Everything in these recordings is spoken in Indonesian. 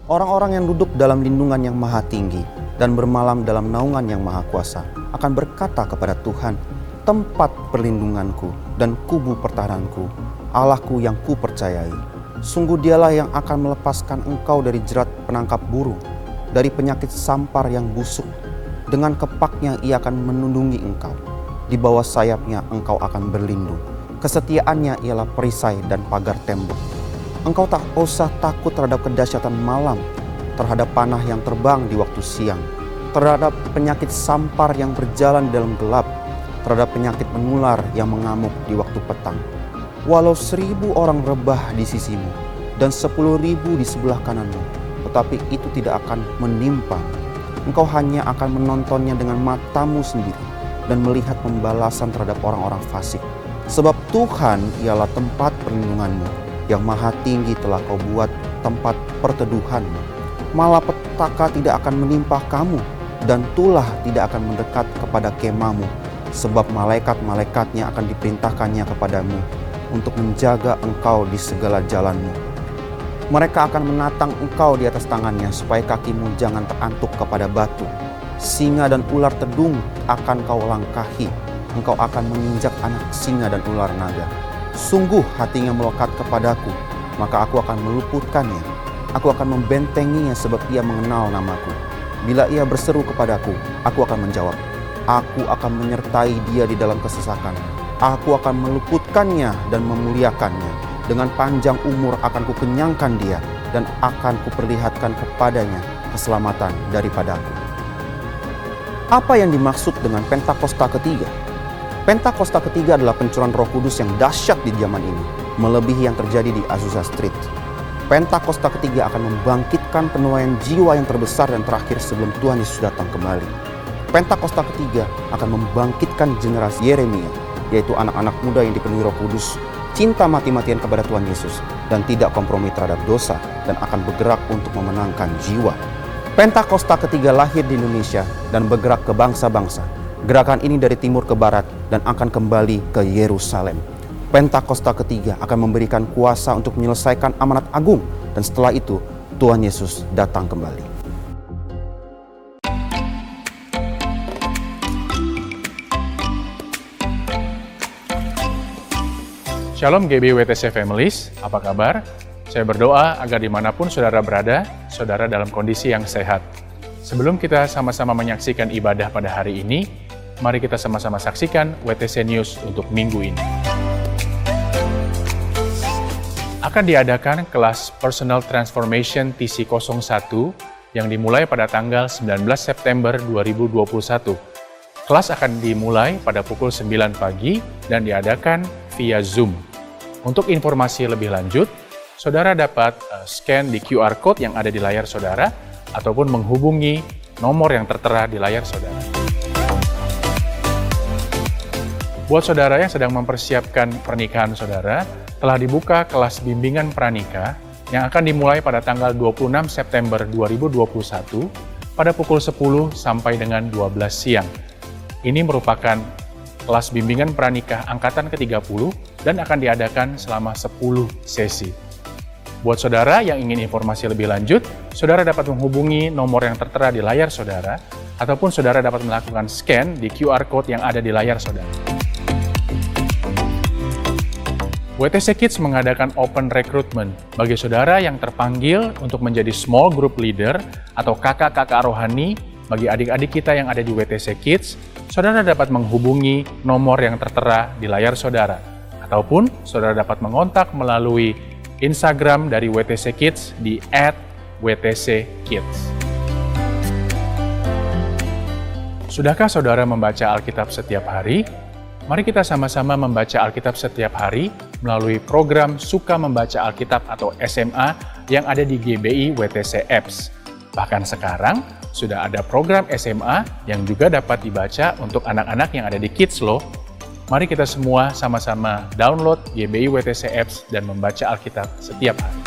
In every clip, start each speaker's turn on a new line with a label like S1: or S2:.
S1: Orang-orang yang duduk dalam lindungan yang maha tinggi dan bermalam dalam naungan yang maha kuasa akan berkata kepada Tuhan, tempat perlindunganku dan kubu pertahananku, Allahku yang kupercayai. Sungguh dialah yang akan melepaskan engkau dari jerat penangkap burung, dari penyakit sampar yang busuk. Dengan kepaknya ia akan melindungi engkau. Di bawah sayapnya engkau akan berlindung. Kesetiaannya ialah perisai dan pagar tembok. Engkau tak usah takut terhadap kedahsyatan malam, terhadap panah yang terbang di waktu siang, terhadap penyakit sampar yang berjalan di dalam gelap, terhadap penyakit menular yang mengamuk di waktu petang. Walau 1.000 orang rebah di sisimu dan 10.000 di sebelah kananmu, tetapi itu tidak akan menimpa. Engkau hanya akan menontonnya dengan matamu sendiri dan melihat pembalasan terhadap orang-orang fasik. Sebab Tuhan ialah tempat perlindunganmu, yang maha tinggi telah kau buat tempat perteduhanmu. Malapetaka tidak akan menimpa kamu, dan tulah tidak akan mendekat kepada kemahmu, sebab malaikat-malaikatnya akan diperintahkannya kepadamu untuk menjaga engkau di segala jalanmu. Mereka akan menatang engkau di atas tangannya, supaya kakimu jangan terantuk kepada batu. Singa dan ular tedung akan kau langkahi. Engkau akan menginjak anak singa dan ular naga. Sungguh hatinya melekat kepadaku, maka aku akan meluputkannya. Aku akan membentenginya sebab ia mengenal namaku. Bila ia berseru kepadaku, aku akan menjawab. Aku akan menyertai dia di dalam kesesakan. Aku akan meluputkannya dan memuliakannya. Dengan panjang umur akan kukenyangkan dia, dan akan kuperlihatkan kepadanya keselamatan daripadaku. Apa yang dimaksud dengan Pentakosta ketiga? Pentakosta ketiga adalah pencurahan Roh Kudus yang dahsyat di zaman ini, melebihi yang terjadi di Azusa Street. Pentakosta ketiga akan membangkitkan penuaian jiwa yang terbesar dan terakhir sebelum Tuhan Yesus datang kembali. Pentakosta ketiga akan membangkitkan generasi Yeremia, yaitu anak-anak muda yang dipenuhi Roh Kudus, cinta mati-matian kepada Tuhan Yesus, dan tidak kompromi terhadap dosa, dan akan bergerak untuk memenangkan jiwa. Pentakosta ketiga lahir di Indonesia dan bergerak ke bangsa-bangsa. Gerakan ini dari timur ke barat dan akan kembali ke Yerusalem. Pentakosta ketiga akan memberikan kuasa untuk menyelesaikan amanat agung, dan setelah itu Tuhan Yesus datang kembali.
S2: Shalom GBWTC Families, apa kabar? Saya berdoa agar dimanapun saudara berada, saudara dalam kondisi yang sehat. Sebelum kita sama-sama menyaksikan ibadah pada hari ini, mari kita sama-sama saksikan WTC News untuk minggu ini. Akan diadakan kelas Personal Transformation TC01 yang dimulai pada tanggal 19 September 2021. Kelas akan dimulai pada pukul 9 pagi dan diadakan via Zoom. Untuk informasi lebih lanjut, saudara dapat scan di QR Code yang ada di layar saudara ataupun menghubungi nomor yang tertera di layar saudara. Buat saudara yang sedang mempersiapkan pernikahan saudara, telah dibuka kelas bimbingan pranikah yang akan dimulai pada tanggal 26 September 2021 pada pukul 10 sampai dengan 12 siang. Ini merupakan kelas bimbingan pranikah angkatan ke-30 dan akan diadakan selama 10 sesi. Buat saudara yang ingin informasi lebih lanjut, saudara dapat menghubungi nomor yang tertera di layar saudara, ataupun saudara dapat melakukan scan di QR Code yang ada di layar saudara. WTC Kids mengadakan open recruitment bagi saudara yang terpanggil untuk menjadi small group leader atau kakak-kakak rohani. Bagi adik-adik kita yang ada di WTC Kids, saudara dapat menghubungi nomor yang tertera di layar saudara, ataupun saudara dapat mengontak melalui Instagram dari WTC Kids di @WTCKids. Sudahkah saudara membaca Alkitab setiap hari? Mari kita sama-sama membaca Alkitab setiap hari melalui program Suka Membaca Alkitab atau SMA yang ada di GBI WTC Apps. Bahkan sekarang, sudah ada program SMA yang juga dapat dibaca untuk anak-anak yang ada di Kids loh. Mari kita semua sama-sama download GBI WTC Apps dan membaca Alkitab setiap hari.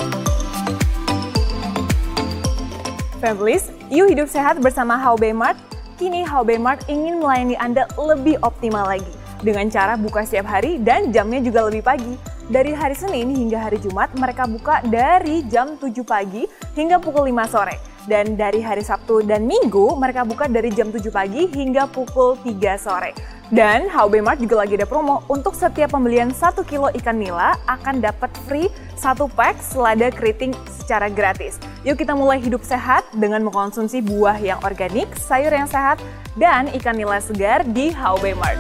S3: Families, yuk hidup sehat bersama HOB Mart. Kini HOB Mart ingin melayani Anda lebih optimal lagi dengan cara buka setiap hari dan jamnya juga lebih pagi. Dari hari Senin hingga hari Jumat mereka buka dari jam 7 pagi hingga pukul 5 sore. Dan dari hari Sabtu dan Minggu mereka buka dari jam 7 pagi hingga pukul 3 sore. Dan HOB Mart juga lagi ada promo untuk setiap pembelian 1 kilo ikan nila akan dapat free 1 pack selada keriting secara gratis. Yuk kita mulai hidup sehat dengan mengkonsumsi buah yang organik, sayur yang sehat, dan ikan nila segar di HOB Mart.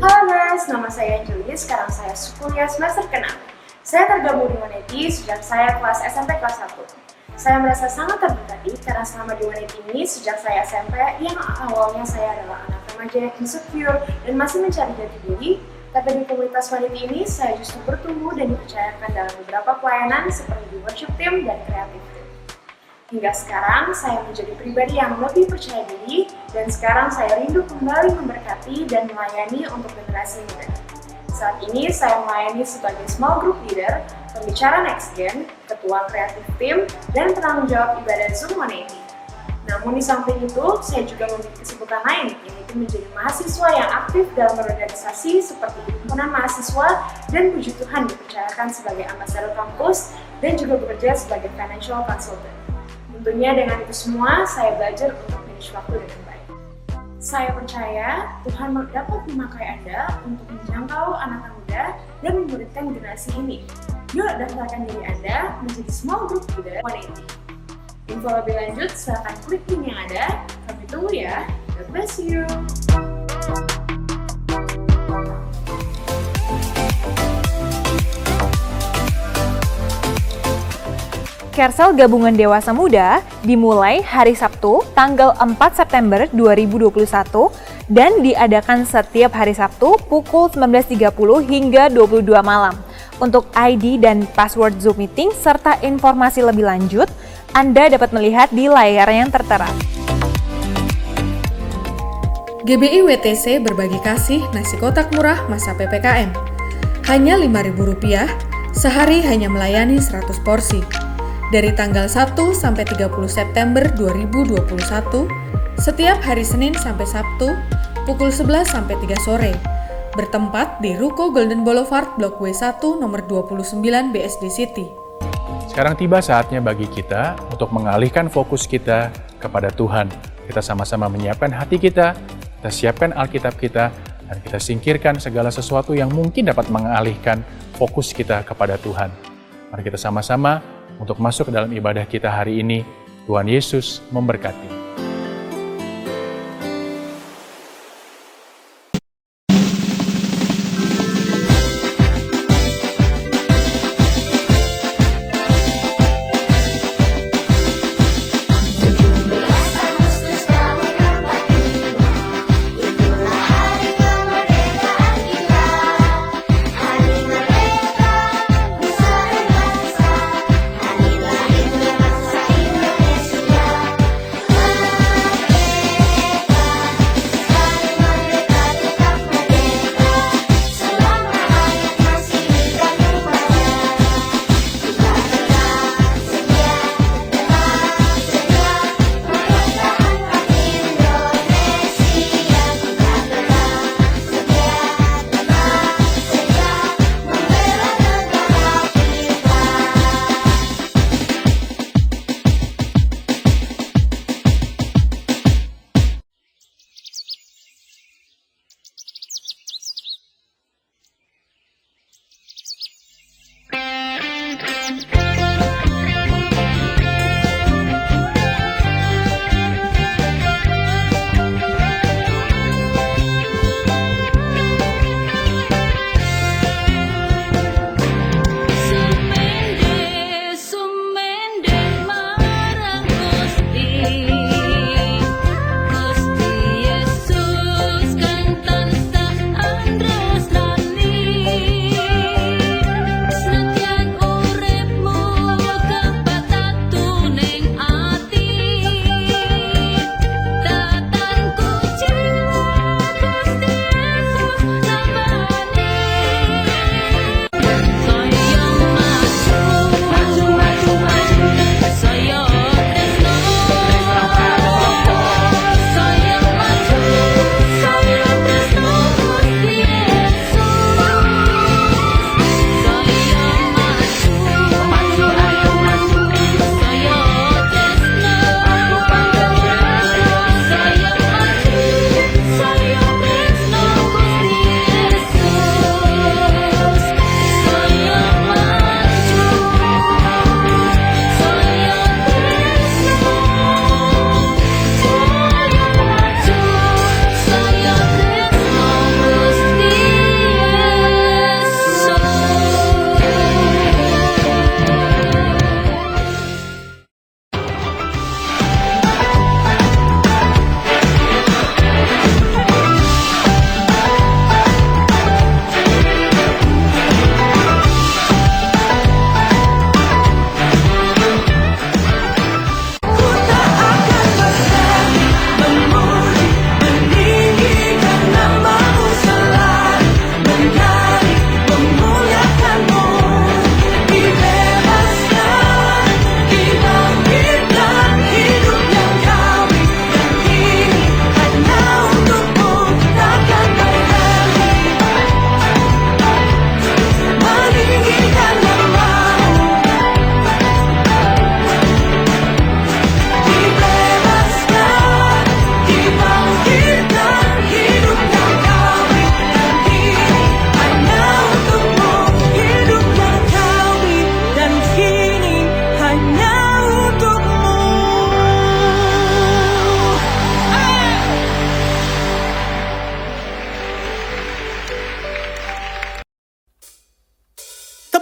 S4: Halo guys, nama saya Julie, sekarang saya kuliah semester ke-6. Saya tergabung di Waneti sejak saya kelas SMP kelas 1. Saya merasa sangat terberkati karena selama di Waneti ini sejak saya SMP yang awalnya saya adalah anak remaja yang insecure dan masih mencari jati diri, tapi di komunitas Waneti ini saya justru bertumbuh dan dipercayakan dalam beberapa pelayanan seperti di worship team dan kreatif team. Hingga sekarang saya menjadi pribadi yang lebih percaya diri dan sekarang saya rindu kembali memberkati dan melayani untuk generasi muda. Saat ini saya melayani sebagai small group leader, pembicara next gen, ketua kreatif tim, dan penanggung jawab ibadah Zoom Waneti. Namun di samping itu, saya juga memiliki kesibukan lain, yaitu menjadi mahasiswa yang aktif dalam organisasi seperti himpunan mahasiswa dan puji Tuhan dipercayakan sebagai ambasador kampus dan juga bekerja sebagai financial consultant. Tentunya dengan itu semua, saya belajar untuk manage waktu dengan baik. Saya percaya Tuhan dapat memakai Anda untuk menjangkau anak muda dan memuridkan generasi ini. Yuk daftarkan diri Anda menjadi small group leader Waneti. Info lebih lanjut silahkan klik link yang ada. Kami tunggu ya. God bless you.
S3: Kersel Gabungan Dewasa Muda dimulai hari Sabtu tanggal 4 September 2021 dan diadakan setiap hari Sabtu pukul 19.30 hingga 22 malam. Untuk ID dan password Zoom meeting serta informasi lebih lanjut, Anda dapat melihat di layar yang tertera.
S5: GBI WTC berbagi kasih nasi kotak murah masa PPKM. Hanya Rp5.000, sehari hanya melayani 100 porsi. Dari tanggal 1 sampai 30 September 2021, setiap hari Senin sampai Sabtu, pukul 11 sampai 3 sore, bertempat di Ruko Golden Boulevard Blok W1 nomor 29 BSD City.
S2: Sekarang tiba saatnya bagi kita untuk mengalihkan fokus kita kepada Tuhan. Kita sama-sama menyiapkan hati kita siapkan Alkitab kita, dan kita singkirkan segala sesuatu yang mungkin dapat mengalihkan fokus kita kepada Tuhan. Mari kita sama-sama untuk masuk ke dalam ibadah kita hari ini. Tuhan Yesus memberkati.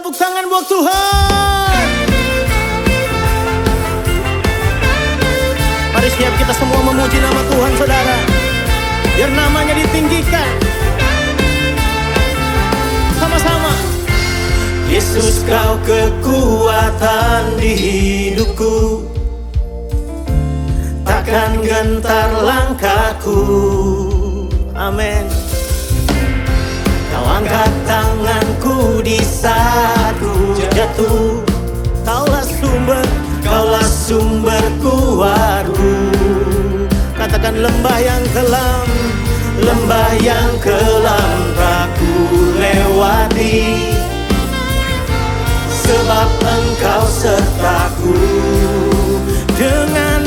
S6: tepuk tangan buat Tuhan. Mari setiap kita semua memuji nama Tuhan, saudara. Biar namanya ditinggikan. Sama-sama. Yesus, kau kekuatan di hidupku, takkan gentar langkahku. Amin. Kau angkat tanganku di saat ku jatuh. Kaulah sumber kuatku. Katakan lembah yang kelam tak ku lewati, sebab Engkau sertaku. Dengan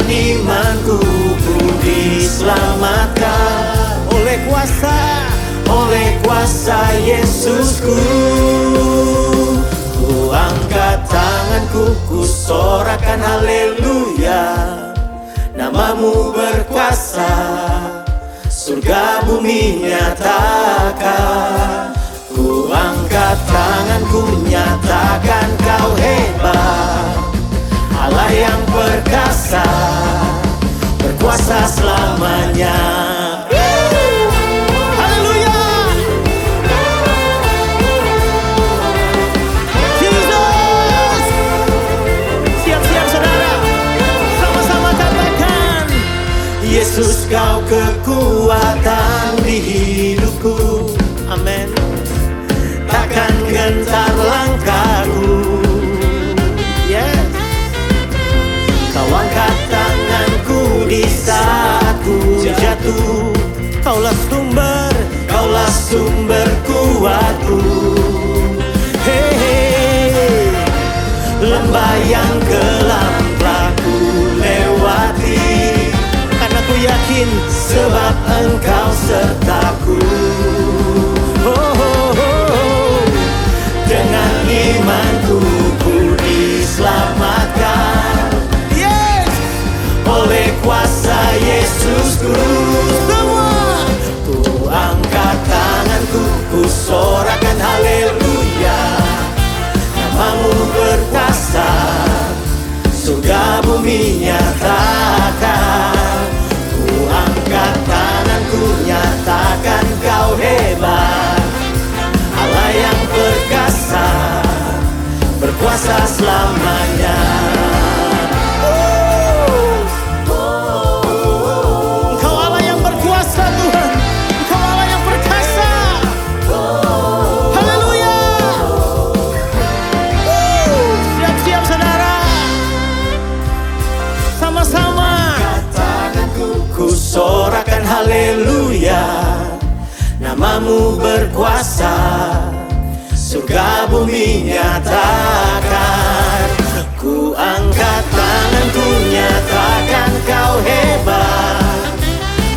S6: imanku ku diselamatkan oleh kuasa Yesusku. Ku angkat tanganku, ku sorakan haleluya. Namamu berkuasa, surga bumi nyatakan. Ku angkat tanganku, nyatakan kau hebat, Allah yang perkasa, berkuasa selamanya. Haleluya. Jesus. Siap-siap saudara, sama-sama katakan, Yesus, kau kekuatan di hidupku. Amin. Takkan gentar langkahku. Yes. Kau angkat tanganku di saat ku jatuh. Kaulah sumber kuatku. Hey, hey. Lembah yang kelam telah ku lewati, karena ku yakin sebab Engkau sertaku. Dengan imanku ku diselamatkan, yes, oleh kuasa Yesusku. Semua ku angkat tanganku, ku sorakan haleluya. Namamu berkuasa, surga bumi nyatakan. Ku angkat tanganku, nyatakan kau hebat, Allah yang perkasa, berkuasa selamanya. Engkau Allah yang berkuasa, Tuhan. Engkau Allah yang perkasa. Haleluya. Siap-siap saudara, sama-sama. Tanganku ku sorakan haleluya. Namamu berkuasa, surga bumi nyatakan. Ku angkat tanganku, nyatakan kau hebat,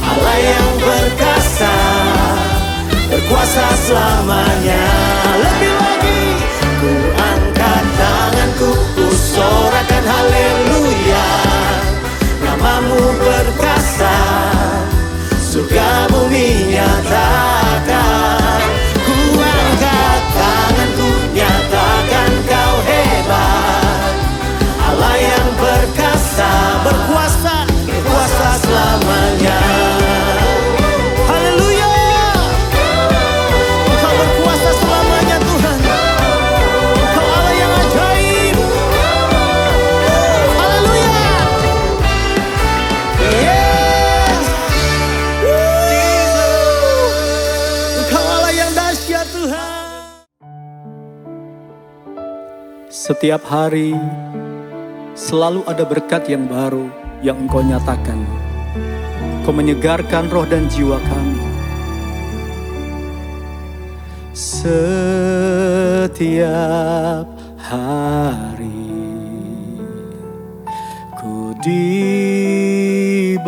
S6: Allah yang perkasa, berkuasa selamanya. Lebih lagi, ku angkat tanganku, ku sorakan haleluya. Namamu berkuasa, surga bumi nyatakan. Ku angkat tanganku, nyatakan kau hebat, Allah yang perkasa, berkuasa selamanya. Haleluya. Engkau berkuasa selamanya, Tuhan. Engkau Allah yang ajaib. Haleluya. Yes. Engkau Allah yang dahsyat, Tuhan. Setiap hari selalu ada berkat yang baru yang Engkau nyatakan. Kau menyegarkan roh dan jiwa kami. Setiap hari ku dibarui,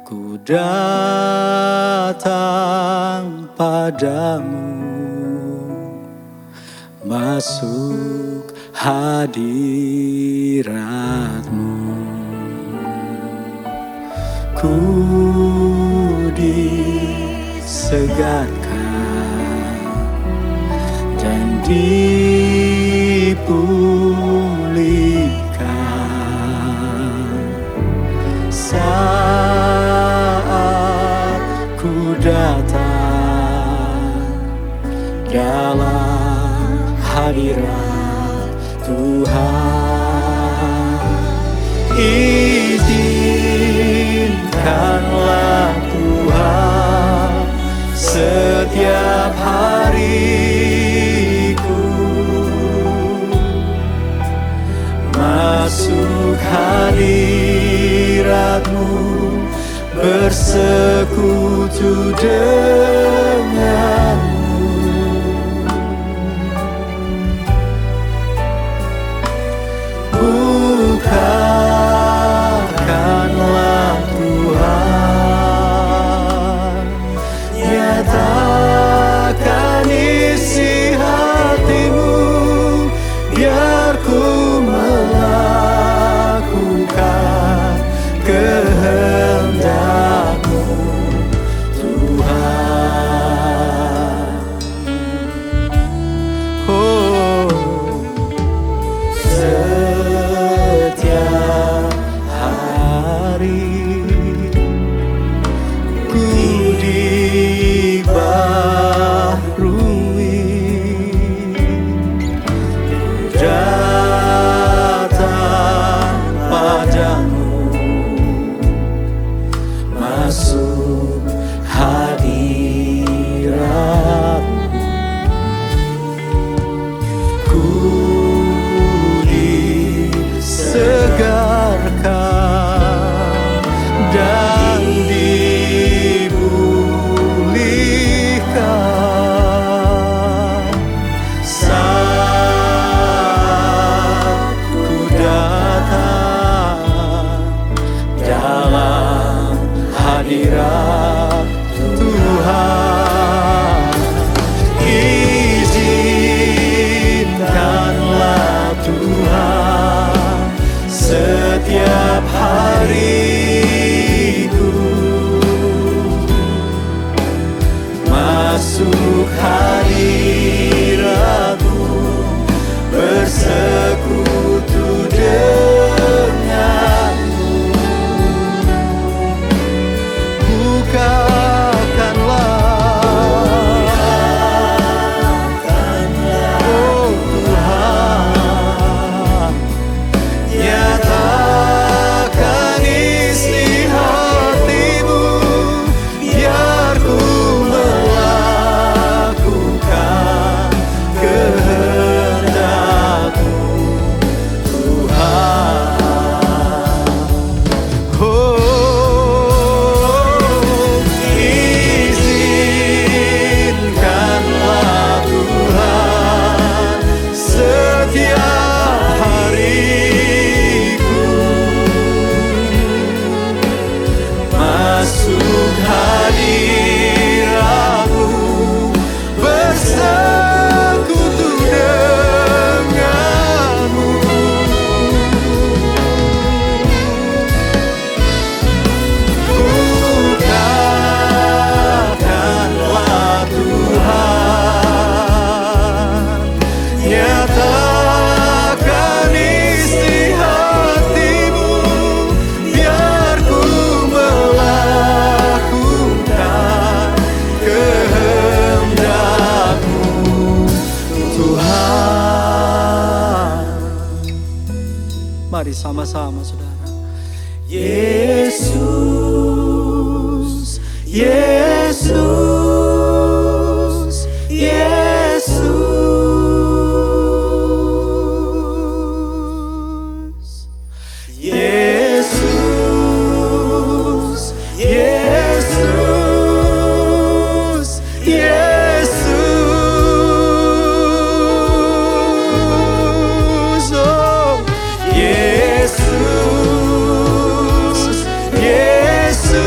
S6: ku datang padamu, masuk hadirat-Mu. Ku di disegarkan dan dipulihkan saat ku datang dalam hadirat Tuhan. Izinkanlah Tuhan setiap hariku masuk hadirat-Mu, bersekutu dengan-Mu. Bukakanlah Tuhan, nyatakan isi hati-Mu, biar ku melakukan kehendak-Mu, Tuhan. Oh, setiap hari ku dibaharui, datang padamu, masuk hadirat-Mu, ku disegarkan dan dipulihkan saat ku datang dalam hadirat Tuhan. Izinkanlah Tuhan setiap hariku masuk hadirat-Mu, bersekutu dengan-Mu. Bukakanlah, oh Tuhan, nyatakan isi hati-Mu, biar ku melakukan kehendak-Mu, Tuhan. Oh, izinkanlah Tuhan setiap hariku masuk hadirat-Mu, bersekutu dengan-Mu. Bukakanlah Tuhan, nyatakan isi hati-Mu, biar ku melakukan kehendak-Mu, Tuhan. Mari sama-sama saudara. Yesus, Yesus, Yesus, Yesus, Yesus, Yesus, oh, Yesus, Yesus,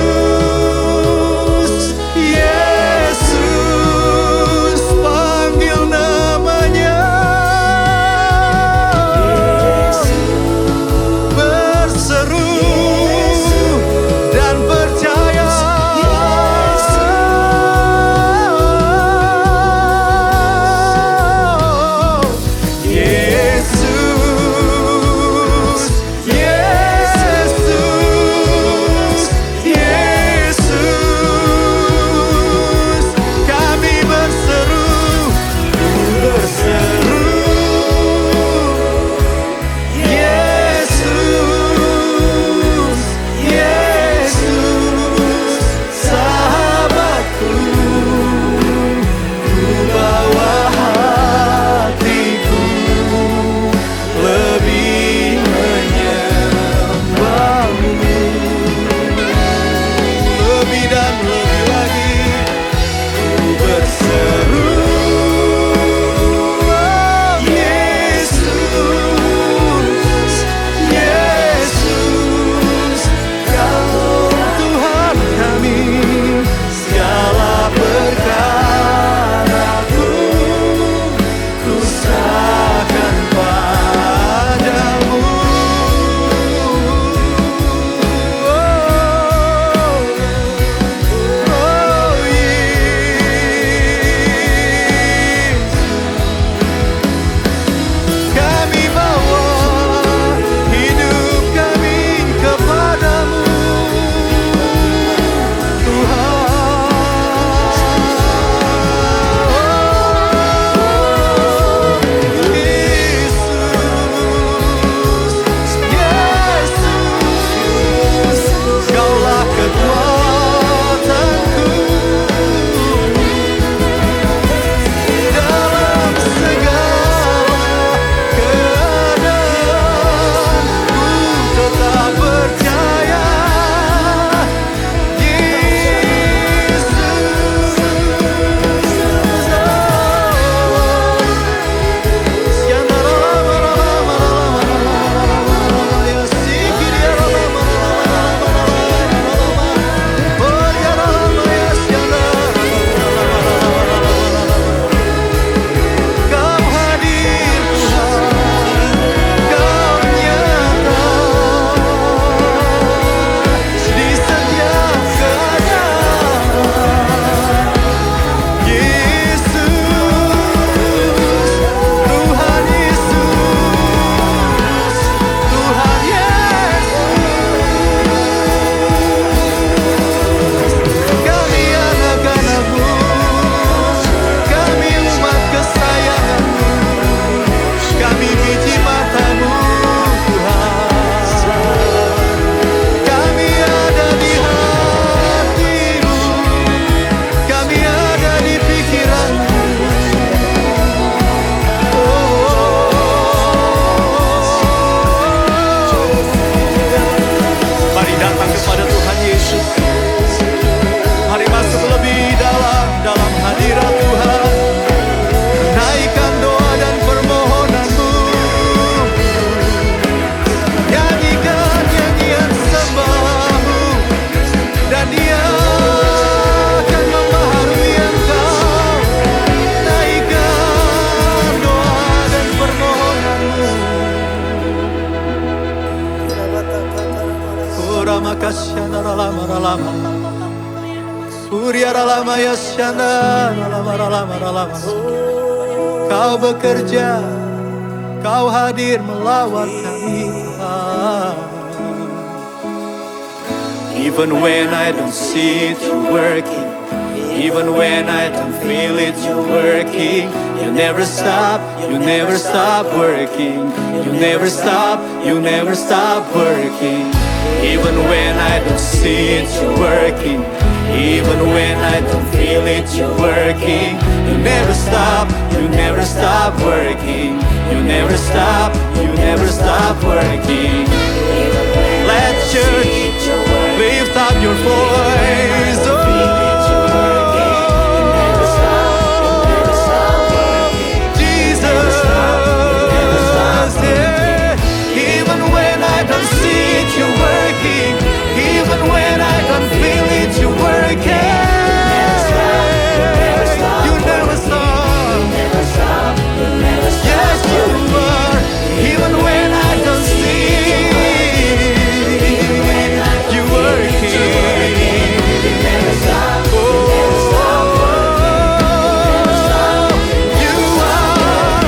S6: Kau bekerja, Kau hadir melawat kami, Tuhan. Even when I don't see it, You're working. Even when I don't feel it, You're working. You never stop working. You never stop working. Even when I don't see it, You're working. Even when I don't feel it, You're working. You never stop working. You never stop working. Let church lift up your voice. Jesus, yeah. Even when I don't see it, You're working. Even when I don't feel it, You're working. You never stop. Yes, You are. Even when I don't see it, You're working. Oh, You are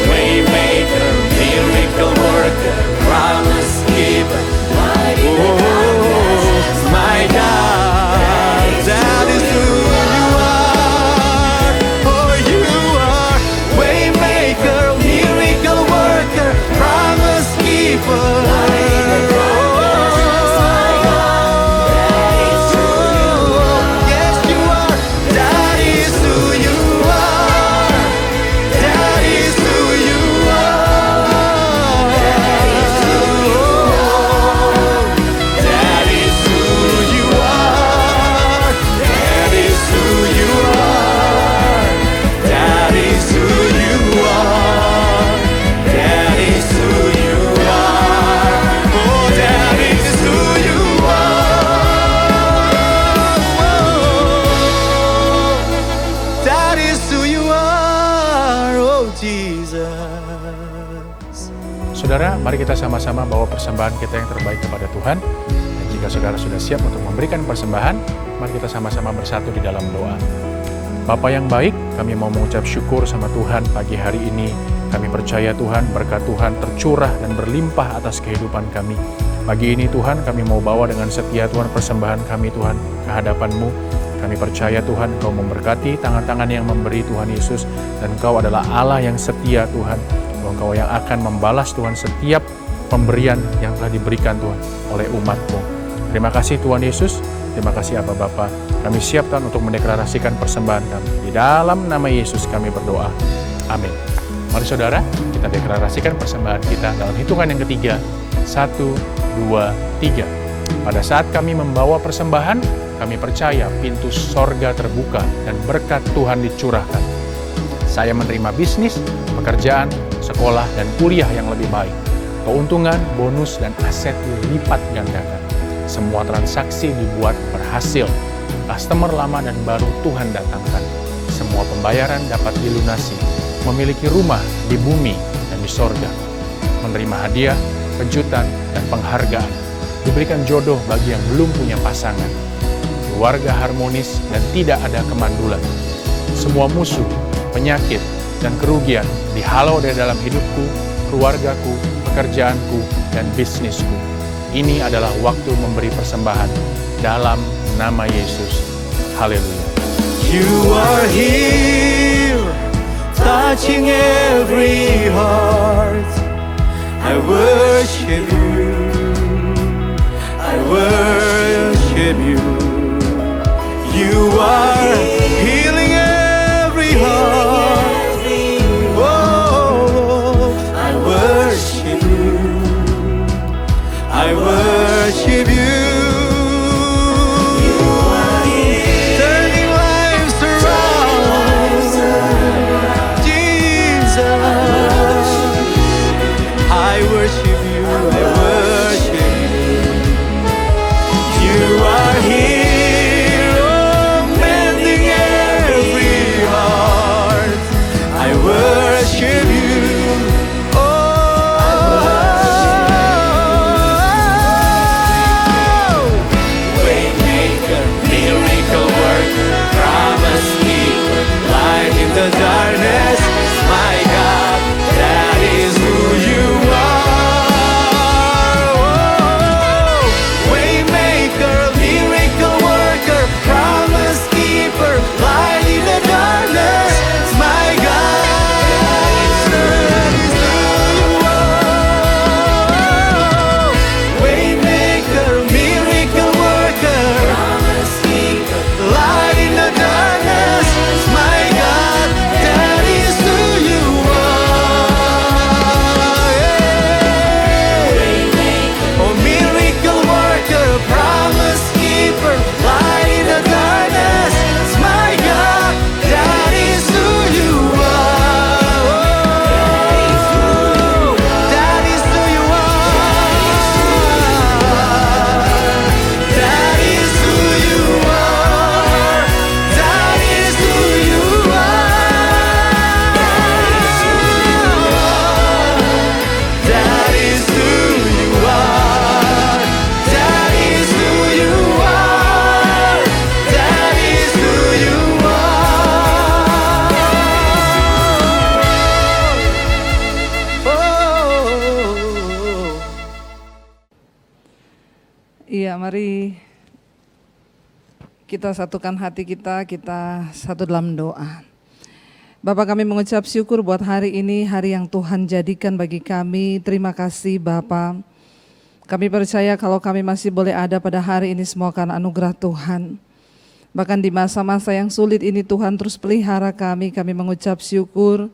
S6: waymaker, miracle worker, promise keeper. My God, that is who You are. Oh, You are waymaker, miracle worker, promise keeper. Yes, You are. That is who You are. That is who You are. That is who You are. That is who You are. That is who You are. That is who You are. Oh, that is who You are. That is who You are. Oh, Jesus.
S2: Saudara, mari kita sama-sama bawa persembahan kita yang terbaik kepada Tuhan. Dan jika saudara sudah siap untuk memberikan persembahan, mari kita sama-sama bersatu di dalam doa. Bapa yang baik, kami mau mengucap syukur sama Tuhan pagi hari ini. Kami percaya Tuhan, berkat Tuhan tercurah dan berlimpah atas kehidupan kami. Pagi ini Tuhan, kami mau bawa dengan setia Tuhan persembahan kami Tuhan ke hadapan-Mu. Kami percaya Tuhan, Engkau memberkati tangan-tangan yang memberi Tuhan Yesus. Dan Engkau adalah Allah yang setia Tuhan. Engkau yang akan membalas Tuhan setiap pemberian yang telah diberikan Tuhan oleh umat-Mu. Terima kasih Tuhan Yesus. Terima kasih Aba Bapa. Kami siap Tuhan untuk mendeklarasikan persembahan kami. Di dalam nama Yesus kami berdoa. Amin. Mari saudara, kita deklarasikan persembahan kita dalam hitungan yang ketiga. 1, 2, 3. Pada saat kami membawa persembahan, kami percaya pintu sorga terbuka dan berkat Tuhan dicurahkan. Saya menerima bisnis, pekerjaan, sekolah, dan kuliah yang lebih baik. Keuntungan, bonus, dan aset dilipat gandakan. Semua transaksi dibuat berhasil. Customer lama dan baru Tuhan datangkan. Semua pembayaran dapat dilunasi. Memiliki rumah di bumi dan di sorga. Menerima hadiah, kejutan, dan penghargaan. Diberikan jodoh bagi yang belum punya pasangan. Keluarga harmonis dan tidak ada kemandulan. Semua musuh, penyakit, dan kerugian dihalau dari dalam hidupku, keluargaku, pekerjaanku, dan bisnisku. Ini adalah waktu memberi persembahan dalam nama Yesus. Haleluya.
S6: You are here, touching every heart. I worship You. I worship You. You are healing every heart. Oh, I worship You. I worship You. Turning lives around. Jesus, I worship You. I worship You. You are here.
S7: Mari kita satukan hati kita satu dalam doa. Bapak, kami mengucap syukur buat hari ini, hari yang Tuhan jadikan bagi kami. Terima kasih Bapak. Kami percaya kalau kami masih boleh ada pada hari ini semua karena anugerah Tuhan. Bahkan di masa-masa yang sulit ini Tuhan terus pelihara kami mengucap syukur.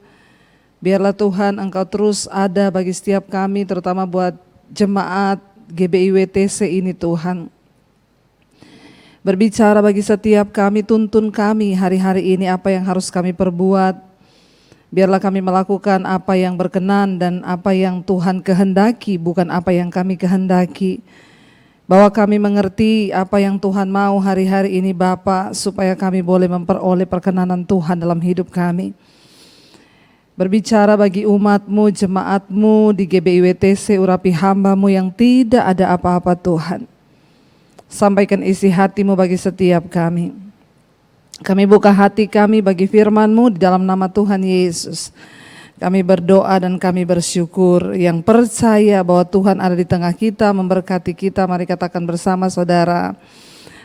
S7: Biarlah Tuhan Engkau terus ada bagi setiap kami, terutama buat jemaat GBI WTC ini Tuhan. Berbicara bagi setiap kami, tuntun kami hari-hari ini apa yang harus kami perbuat. Biarlah kami melakukan apa yang berkenan dan apa yang Tuhan kehendaki, bukan apa yang kami kehendaki. Bahwa kami mengerti apa yang Tuhan mau hari-hari ini Bapa, supaya kami boleh memperoleh perkenanan Tuhan dalam hidup kami. Berbicara bagi umat-Mu, jemaat-Mu di GBI WTC, urapi hamba-Mu yang tidak ada apa-apa Tuhan. Sampaikan isi hati-Mu bagi setiap kami. Kami buka hati kami bagi firman-Mu di dalam nama Tuhan Yesus. Kami berdoa dan kami bersyukur, yang percaya bahwa Tuhan ada di tengah kita, memberkati kita. Mari katakan bersama saudara,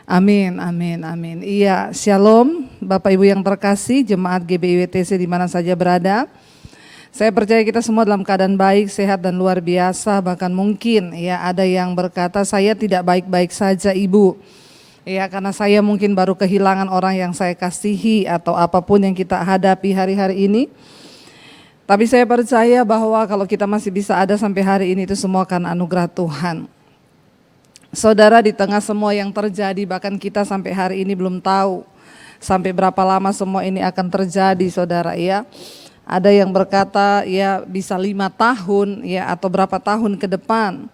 S7: amin, amin, amin. Iya, shalom Bapak Ibu yang terkasih, jemaat GBI WTC di mana saja berada. Saya percaya kita semua dalam keadaan baik, sehat dan luar biasa. Bahkan mungkin ya ada yang berkata, saya tidak baik-baik saja Ibu. Ya, karena saya mungkin baru kehilangan orang yang saya kasihi atau apapun yang kita hadapi hari-hari ini. Tapi saya percaya bahwa kalau kita masih bisa ada sampai hari ini itu semua karena anugerah Tuhan. Saudara, di tengah semua yang terjadi, bahkan kita sampai hari ini belum tahu sampai berapa lama semua ini akan terjadi saudara ya. Ada yang berkata ya bisa 5 tahun ya atau berapa tahun ke depan.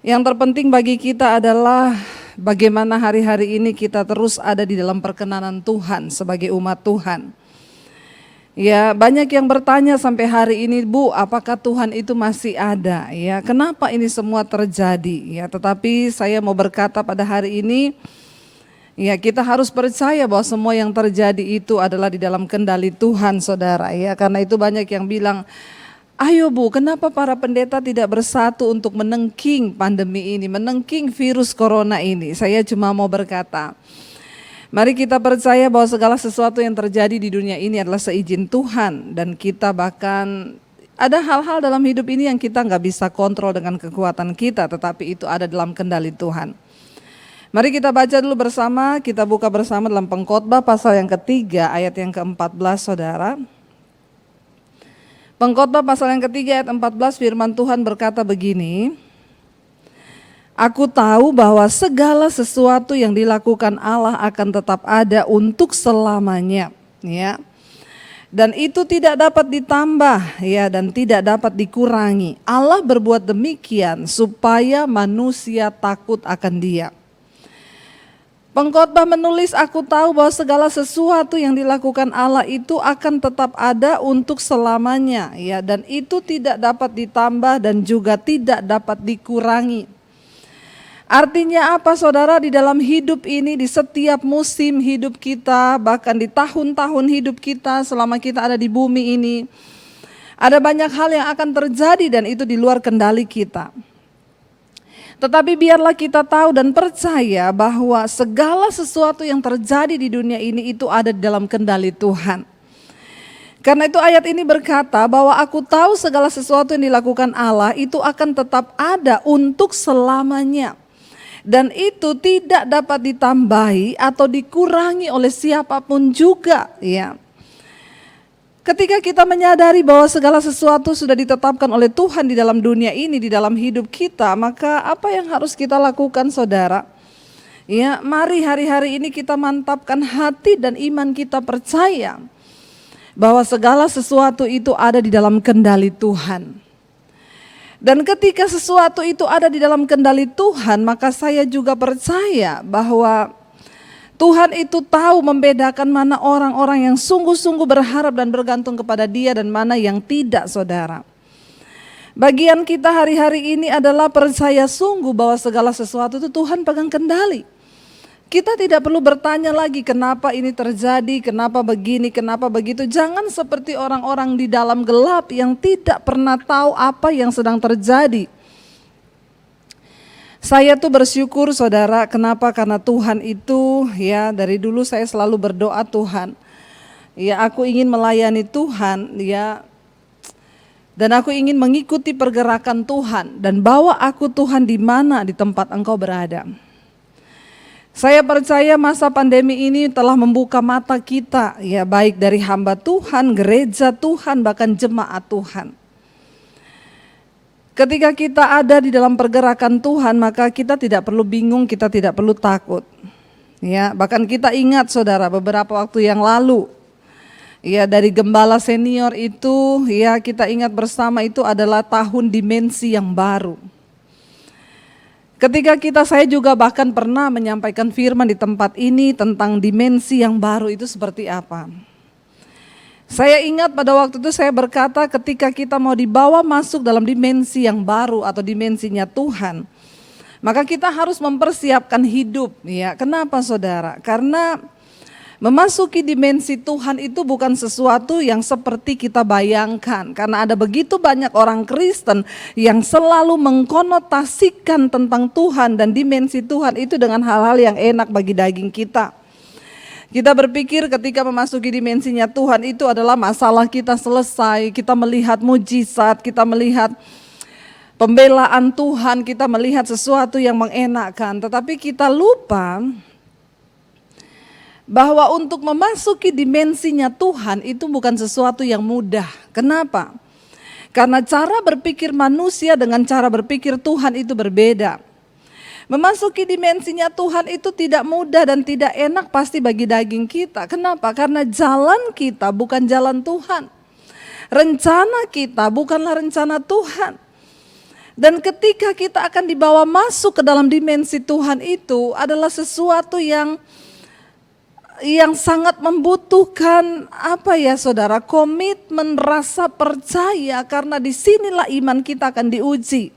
S7: Yang terpenting bagi kita adalah bagaimana hari-hari ini kita terus ada di dalam perkenanan Tuhan sebagai umat Tuhan. Ya, banyak yang bertanya sampai hari ini, Bu, apakah Tuhan itu masih ada? Ya, kenapa ini semua terjadi? Ya, tetapi saya mau berkata pada hari ini, ya kita harus percaya bahwa semua yang terjadi itu adalah di dalam kendali Tuhan, saudara. Ya, karena itu banyak yang bilang, ayo Bu, kenapa para pendeta tidak bersatu untuk menengking pandemi ini, menengking virus corona ini? Saya cuma mau berkata, mari kita percaya bahwa segala sesuatu yang terjadi di dunia ini adalah seizin Tuhan. Dan kita bahkan ada hal-hal dalam hidup ini yang kita nggak bisa kontrol dengan kekuatan kita, tetapi itu ada dalam kendali Tuhan. Mari kita baca dulu bersama, kita buka bersama dalam Pengkhotbah pasal yang ketiga ayat yang ke-14 saudara. Pengkhotbah pasal yang ketiga ayat 14 firman Tuhan berkata begini, aku tahu bahwa segala sesuatu yang dilakukan Allah akan tetap ada untuk selamanya, ya. Dan itu tidak dapat ditambah, ya, dan tidak dapat dikurangi. Allah berbuat demikian supaya manusia takut akan Dia. Pengkhotbah menulis, aku tahu bahwa segala sesuatu yang dilakukan Allah itu akan tetap ada untuk selamanya, ya, dan itu tidak dapat ditambah dan juga tidak dapat dikurangi. Artinya apa saudara? Di dalam hidup ini, di setiap musim hidup kita, bahkan di tahun-tahun hidup kita selama kita ada di bumi ini, ada banyak hal yang akan terjadi dan itu di luar kendali kita. Tetapi biarlah kita tahu dan percaya bahwa segala sesuatu yang terjadi di dunia ini itu ada di dalam kendali Tuhan. Karena itu ayat ini berkata bahwa aku tahu segala sesuatu yang dilakukan Allah itu akan tetap ada untuk selamanya. Dan itu tidak dapat ditambahi atau dikurangi oleh siapapun juga, ya. Ketika kita menyadari bahwa segala sesuatu sudah ditetapkan oleh Tuhan di dalam dunia ini, di dalam hidup kita, maka apa yang harus kita lakukan saudara? Ya, mari hari-hari ini kita mantapkan hati dan iman kita percaya bahwa segala sesuatu itu ada di dalam kendali Tuhan. Dan ketika sesuatu itu ada di dalam kendali Tuhan, maka saya juga percaya bahwa Tuhan itu tahu membedakan mana orang-orang yang sungguh-sungguh berharap dan bergantung kepada Dia dan mana yang tidak, saudara. Bagian kita hari-hari ini adalah percaya sungguh bahwa segala sesuatu itu Tuhan pegang kendali. Kita tidak perlu bertanya lagi kenapa ini terjadi, kenapa begini, kenapa begitu. Jangan seperti orang-orang di dalam gelap yang tidak pernah tahu apa yang sedang terjadi. Saya tuh bersyukur saudara, kenapa? Karena Tuhan itu ya dari dulu saya selalu berdoa Tuhan. Ya aku ingin melayani Tuhan ya. Dan aku ingin mengikuti pergerakan Tuhan dan bawa aku Tuhan di mana di tempat Engkau berada. Saya percaya masa pandemi ini telah membuka mata kita ya baik dari hamba Tuhan, gereja Tuhan, bahkan jemaat Tuhan. Ketika kita ada di dalam pergerakan Tuhan, maka kita tidak perlu bingung, kita tidak perlu takut. Ya, bahkan kita ingat saudara beberapa waktu yang lalu, ya dari gembala senior itu, ya kita ingat bersama itu adalah tahun dimensi yang baru. Ketika saya juga bahkan pernah menyampaikan firman di tempat ini tentang dimensi yang baru itu seperti apa. Saya ingat pada waktu itu saya berkata ketika kita mau dibawa masuk dalam dimensi yang baru atau dimensinya Tuhan, maka kita harus mempersiapkan hidup. Ya, kenapa saudara? Karena memasuki dimensi Tuhan itu bukan sesuatu yang seperti kita bayangkan. Karena ada begitu banyak orang Kristen yang selalu mengkonotasikan tentang Tuhan dan dimensi Tuhan itu dengan hal-hal yang enak bagi daging kita. Kita berpikir ketika memasuki dimensinya Tuhan itu adalah masalah kita selesai, kita melihat mujizat, kita melihat pembelaan Tuhan, kita melihat sesuatu yang mengenakkan. Tetapi kita lupa bahwa untuk memasuki dimensinya Tuhan itu bukan sesuatu yang mudah. Kenapa? Karena cara berpikir manusia dengan cara berpikir Tuhan itu berbeda. Memasuki dimensinya Tuhan itu tidak mudah dan tidak enak pasti bagi daging kita. Kenapa? Karena jalan kita bukan jalan Tuhan. Rencana kita bukanlah rencana Tuhan. Dan ketika kita akan dibawa masuk ke dalam dimensi Tuhan itu adalah sesuatu yang sangat membutuhkan saudara, komitmen, rasa percaya, karena disinilah iman kita akan diuji.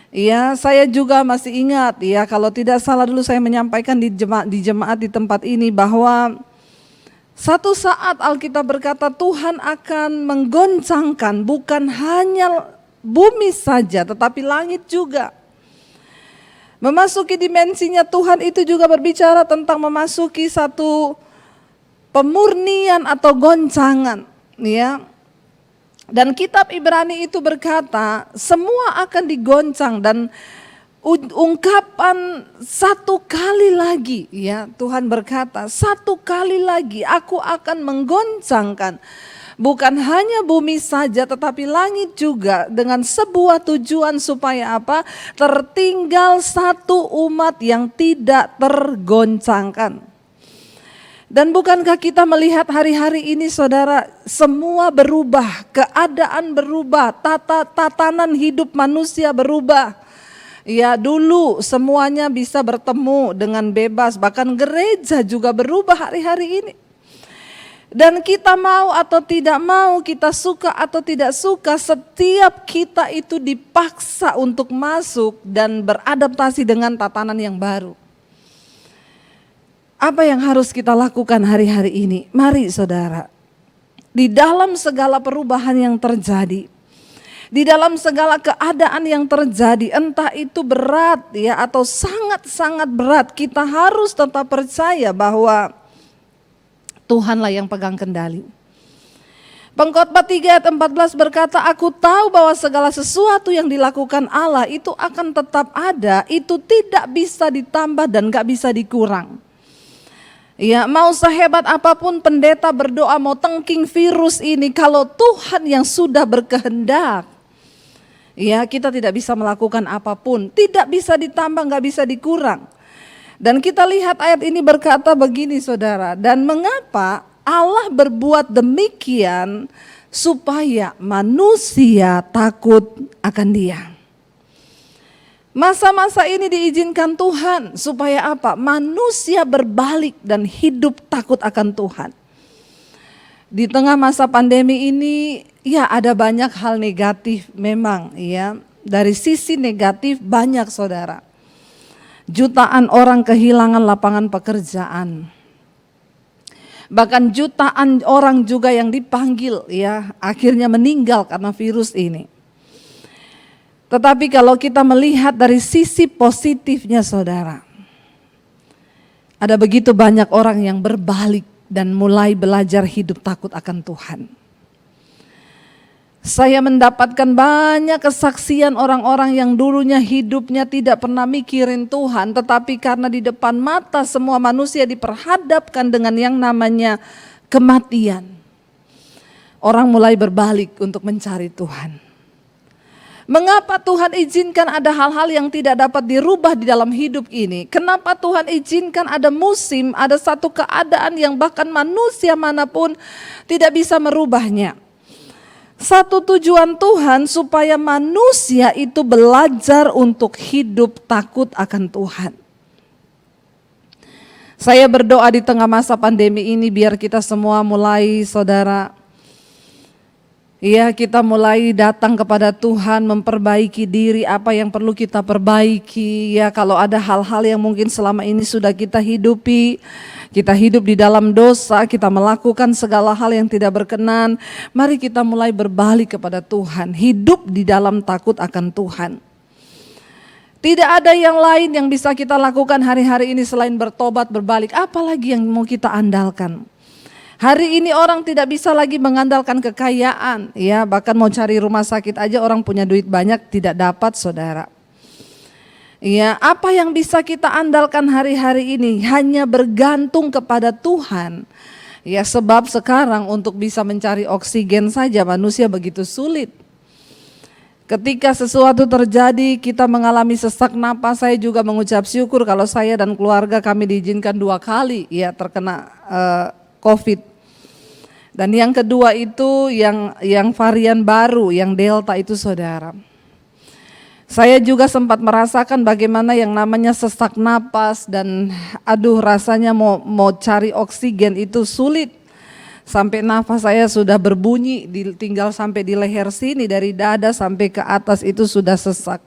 S7: Ya, saya juga masih ingat ya, kalau tidak salah dulu saya menyampaikan di jemaat di tempat ini bahwa satu saat Alkitab berkata Tuhan akan menggoncangkan bukan hanya bumi saja tetapi langit juga. Memasuki dimensinya Tuhan itu juga berbicara tentang memasuki satu pemurnian atau goncangan, ya. Dan kitab Ibrani itu berkata semua akan digoncang dan ungkapan satu kali lagi, ya Tuhan berkata satu kali lagi aku akan menggoncangkan bukan hanya bumi saja tetapi langit juga, dengan sebuah tujuan supaya apa? Tertinggal satu umat yang tidak tergoncangkan. Dan bukankah kita melihat hari-hari ini saudara, semua berubah, keadaan berubah, tatanan hidup manusia berubah. Ya, dulu semuanya bisa bertemu dengan bebas, bahkan gereja juga berubah hari-hari ini. Dan kita mau atau tidak mau, kita suka atau tidak suka, setiap kita itu dipaksa untuk masuk dan beradaptasi dengan tatanan yang baru. Apa yang harus kita lakukan hari-hari ini? Mari saudara, di dalam segala perubahan yang terjadi, di dalam segala keadaan yang terjadi, entah itu berat ya atau sangat-sangat berat, kita harus tetap percaya bahwa Tuhanlah yang pegang kendali. Pengkhotbah 3 ayat 14 berkata, aku tahu bahwa segala sesuatu yang dilakukan Allah itu akan tetap ada, itu tidak bisa ditambah dan gak bisa dikurang. Ya, mau sehebat apapun pendeta berdoa mau tengking virus ini, kalau Tuhan yang sudah berkehendak, ya kita tidak bisa melakukan apapun, tidak bisa ditambah, gak bisa dikurang. Dan kita lihat ayat ini berkata begini saudara, dan mengapa Allah berbuat demikian supaya manusia takut akan Dia. Masa-masa ini diizinkan Tuhan supaya apa? Manusia berbalik dan hidup takut akan Tuhan. Di tengah masa pandemi ini ya ada banyak hal negatif memang ya. Dari sisi negatif banyak saudara. Jutaan orang kehilangan lapangan pekerjaan. Bahkan jutaan orang juga yang dipanggil ya akhirnya meninggal karena virus ini. Tetapi kalau kita melihat dari sisi positifnya saudara, ada begitu banyak orang yang berbalik dan mulai belajar hidup takut akan Tuhan. Saya mendapatkan banyak kesaksian orang-orang yang dulunya hidupnya tidak pernah mikirin Tuhan, tetapi karena di depan mata semua manusia diperhadapkan dengan yang namanya kematian, orang mulai berbalik untuk mencari Tuhan. Mengapa Tuhan izinkan ada hal-hal yang tidak dapat dirubah di dalam hidup ini? Kenapa Tuhan izinkan ada musim, ada satu keadaan yang bahkan manusia manapun tidak bisa merubahnya? Satu tujuan Tuhan supaya manusia itu belajar untuk hidup takut akan Tuhan. Saya berdoa di tengah masa pandemi ini biar kita semua mulai saudara, ya, kita mulai datang kepada Tuhan, memperbaiki diri apa yang perlu kita perbaiki. Ya, kalau ada hal-hal yang mungkin selama ini sudah kita hidupi, kita hidup di dalam dosa, kita melakukan segala hal yang tidak berkenan, mari kita mulai berbalik kepada Tuhan, hidup di dalam takut akan Tuhan. Tidak ada yang lain yang bisa kita lakukan hari-hari ini selain bertobat, berbalik. Apalagi yang mau kita andalkan? Hari ini orang tidak bisa lagi mengandalkan kekayaan, ya, bahkan mau cari rumah sakit aja orang punya duit banyak tidak dapat, saudara. Ya, apa yang bisa kita andalkan hari-hari ini? Hanya bergantung kepada Tuhan. Ya, sebab sekarang untuk bisa mencari oksigen saja manusia begitu sulit. Ketika sesuatu terjadi, kita mengalami sesak napas, saya juga mengucap syukur kalau saya dan keluarga kami diizinkan 2 kali ya terkena COVID. Dan yang kedua itu yang varian baru, yang Delta itu saudara. Saya juga sempat merasakan bagaimana yang namanya sesak napas dan rasanya mau cari oksigen itu sulit. Sampai nafas saya sudah berbunyi, tinggal sampai di leher sini, dari dada sampai ke atas itu sudah sesak.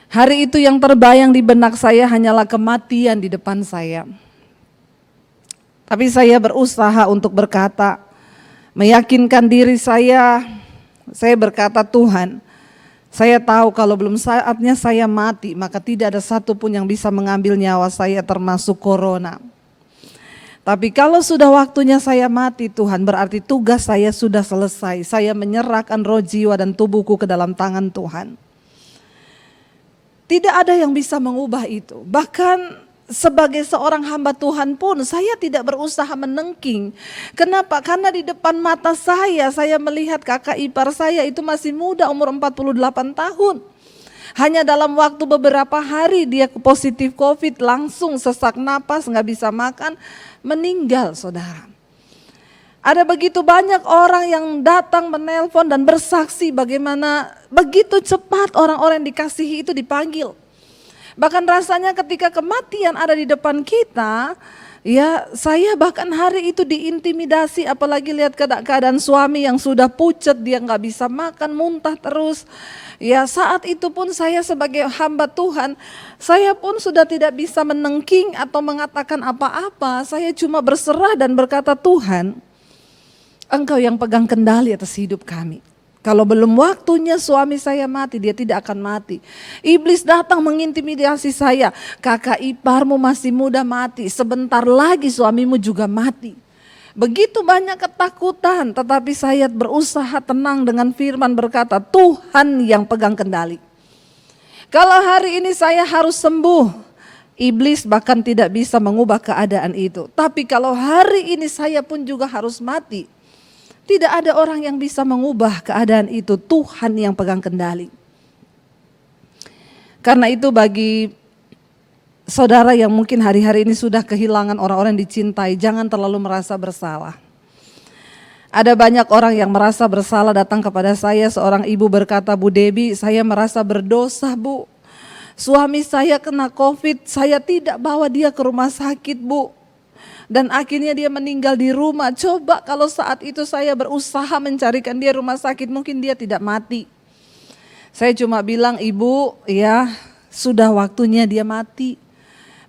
S7: Hari itu yang terbayang di benak saya hanyalah kematian di depan saya. Tapi saya berusaha untuk berkata, meyakinkan diri saya berkata, Tuhan, saya tahu kalau belum saatnya saya mati, maka tidak ada satupun yang bisa mengambil nyawa saya termasuk corona. Tapi kalau sudah waktunya saya mati Tuhan, berarti tugas saya sudah selesai. Saya menyerahkan roh, jiwa dan tubuhku ke dalam tangan Tuhan. Tidak ada yang bisa mengubah itu. Bahkan sebagai seorang hamba Tuhan pun saya tidak berusaha menengking. Kenapa? Karena di depan mata saya melihat kakak ipar saya itu masih muda, umur 48 tahun. Hanya dalam waktu beberapa hari dia positif COVID, langsung sesak napas, gak bisa makan, meninggal saudara. Ada begitu banyak orang yang datang menelpon dan bersaksi bagaimana begitu cepat orang-orang yang dikasihi itu dipanggil. Bahkan rasanya ketika kematian ada di depan kita, ya saya bahkan hari itu diintimidasi, apalagi lihat keadaan suami yang sudah pucat, dia gak bisa makan, muntah terus. Ya saat itu pun saya sebagai hamba Tuhan, saya pun sudah tidak bisa menengking atau mengatakan apa-apa. Saya cuma berserah dan berkata, Tuhan, Engkau yang pegang kendali atas hidup kami. Kalau belum waktunya suami saya mati, dia tidak akan mati. Iblis datang mengintimidasi saya, kakak iparmu masih muda mati, sebentar lagi suamimu juga mati. Begitu banyak ketakutan, tetapi saya berusaha tenang dengan firman berkata, Tuhan yang pegang kendali. Kalau hari ini saya harus sembuh, iblis bahkan tidak bisa mengubah keadaan itu. Tapi kalau hari ini saya pun juga harus mati, tidak ada orang yang bisa mengubah keadaan itu, Tuhan yang pegang kendali. Karena itu bagi saudara yang mungkin hari-hari ini sudah kehilangan orang-orang yang dicintai, jangan terlalu merasa bersalah. Ada banyak orang yang merasa bersalah datang kepada saya, seorang ibu berkata, Bu Debbie, saya merasa berdosa Bu. Suami saya kena COVID, saya tidak bawa dia ke rumah sakit Bu. Dan akhirnya dia meninggal di rumah. Coba kalau saat itu saya berusaha mencarikan dia rumah sakit, mungkin dia tidak mati. Saya cuma bilang, Ibu, ya sudah waktunya dia mati.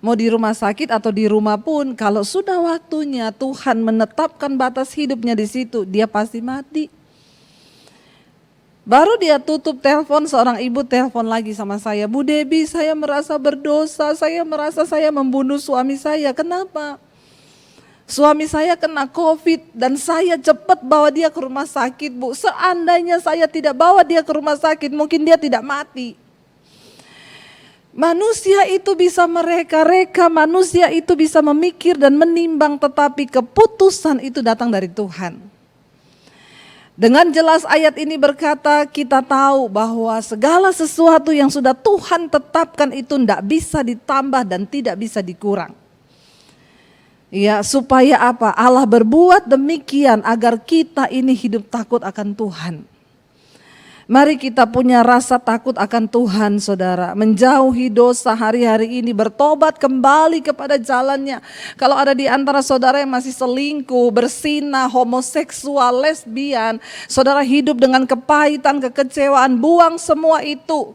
S7: Mau di rumah sakit atau di rumah pun, kalau sudah waktunya Tuhan menetapkan batas hidupnya di situ, dia pasti mati. Baru dia tutup telepon, seorang ibu telepon lagi sama saya, Bu Debbie, saya merasa berdosa, saya merasa saya membunuh suami saya. Kenapa? Suami saya kena COVID dan saya cepat bawa dia ke rumah sakit, Bu. Seandainya saya tidak bawa dia ke rumah sakit, mungkin dia tidak mati. Manusia itu bisa mereka-reka, manusia itu bisa memikir dan menimbang, tetapi keputusan itu datang dari Tuhan. Dengan jelas ayat ini berkata, kita tahu bahwa segala sesuatu yang sudah Tuhan tetapkan itu tidak bisa ditambah dan tidak bisa dikurang. Ya, supaya apa? Allah berbuat demikian agar kita ini hidup takut akan Tuhan. Mari kita punya rasa takut akan Tuhan, saudara. Menjauhi dosa hari-hari ini, bertobat kembali kepada jalannya. Kalau ada di antara saudara yang masih selingkuh, berzina, homoseksual, lesbian, saudara hidup dengan kepahitan, kekecewaan, buang semua itu.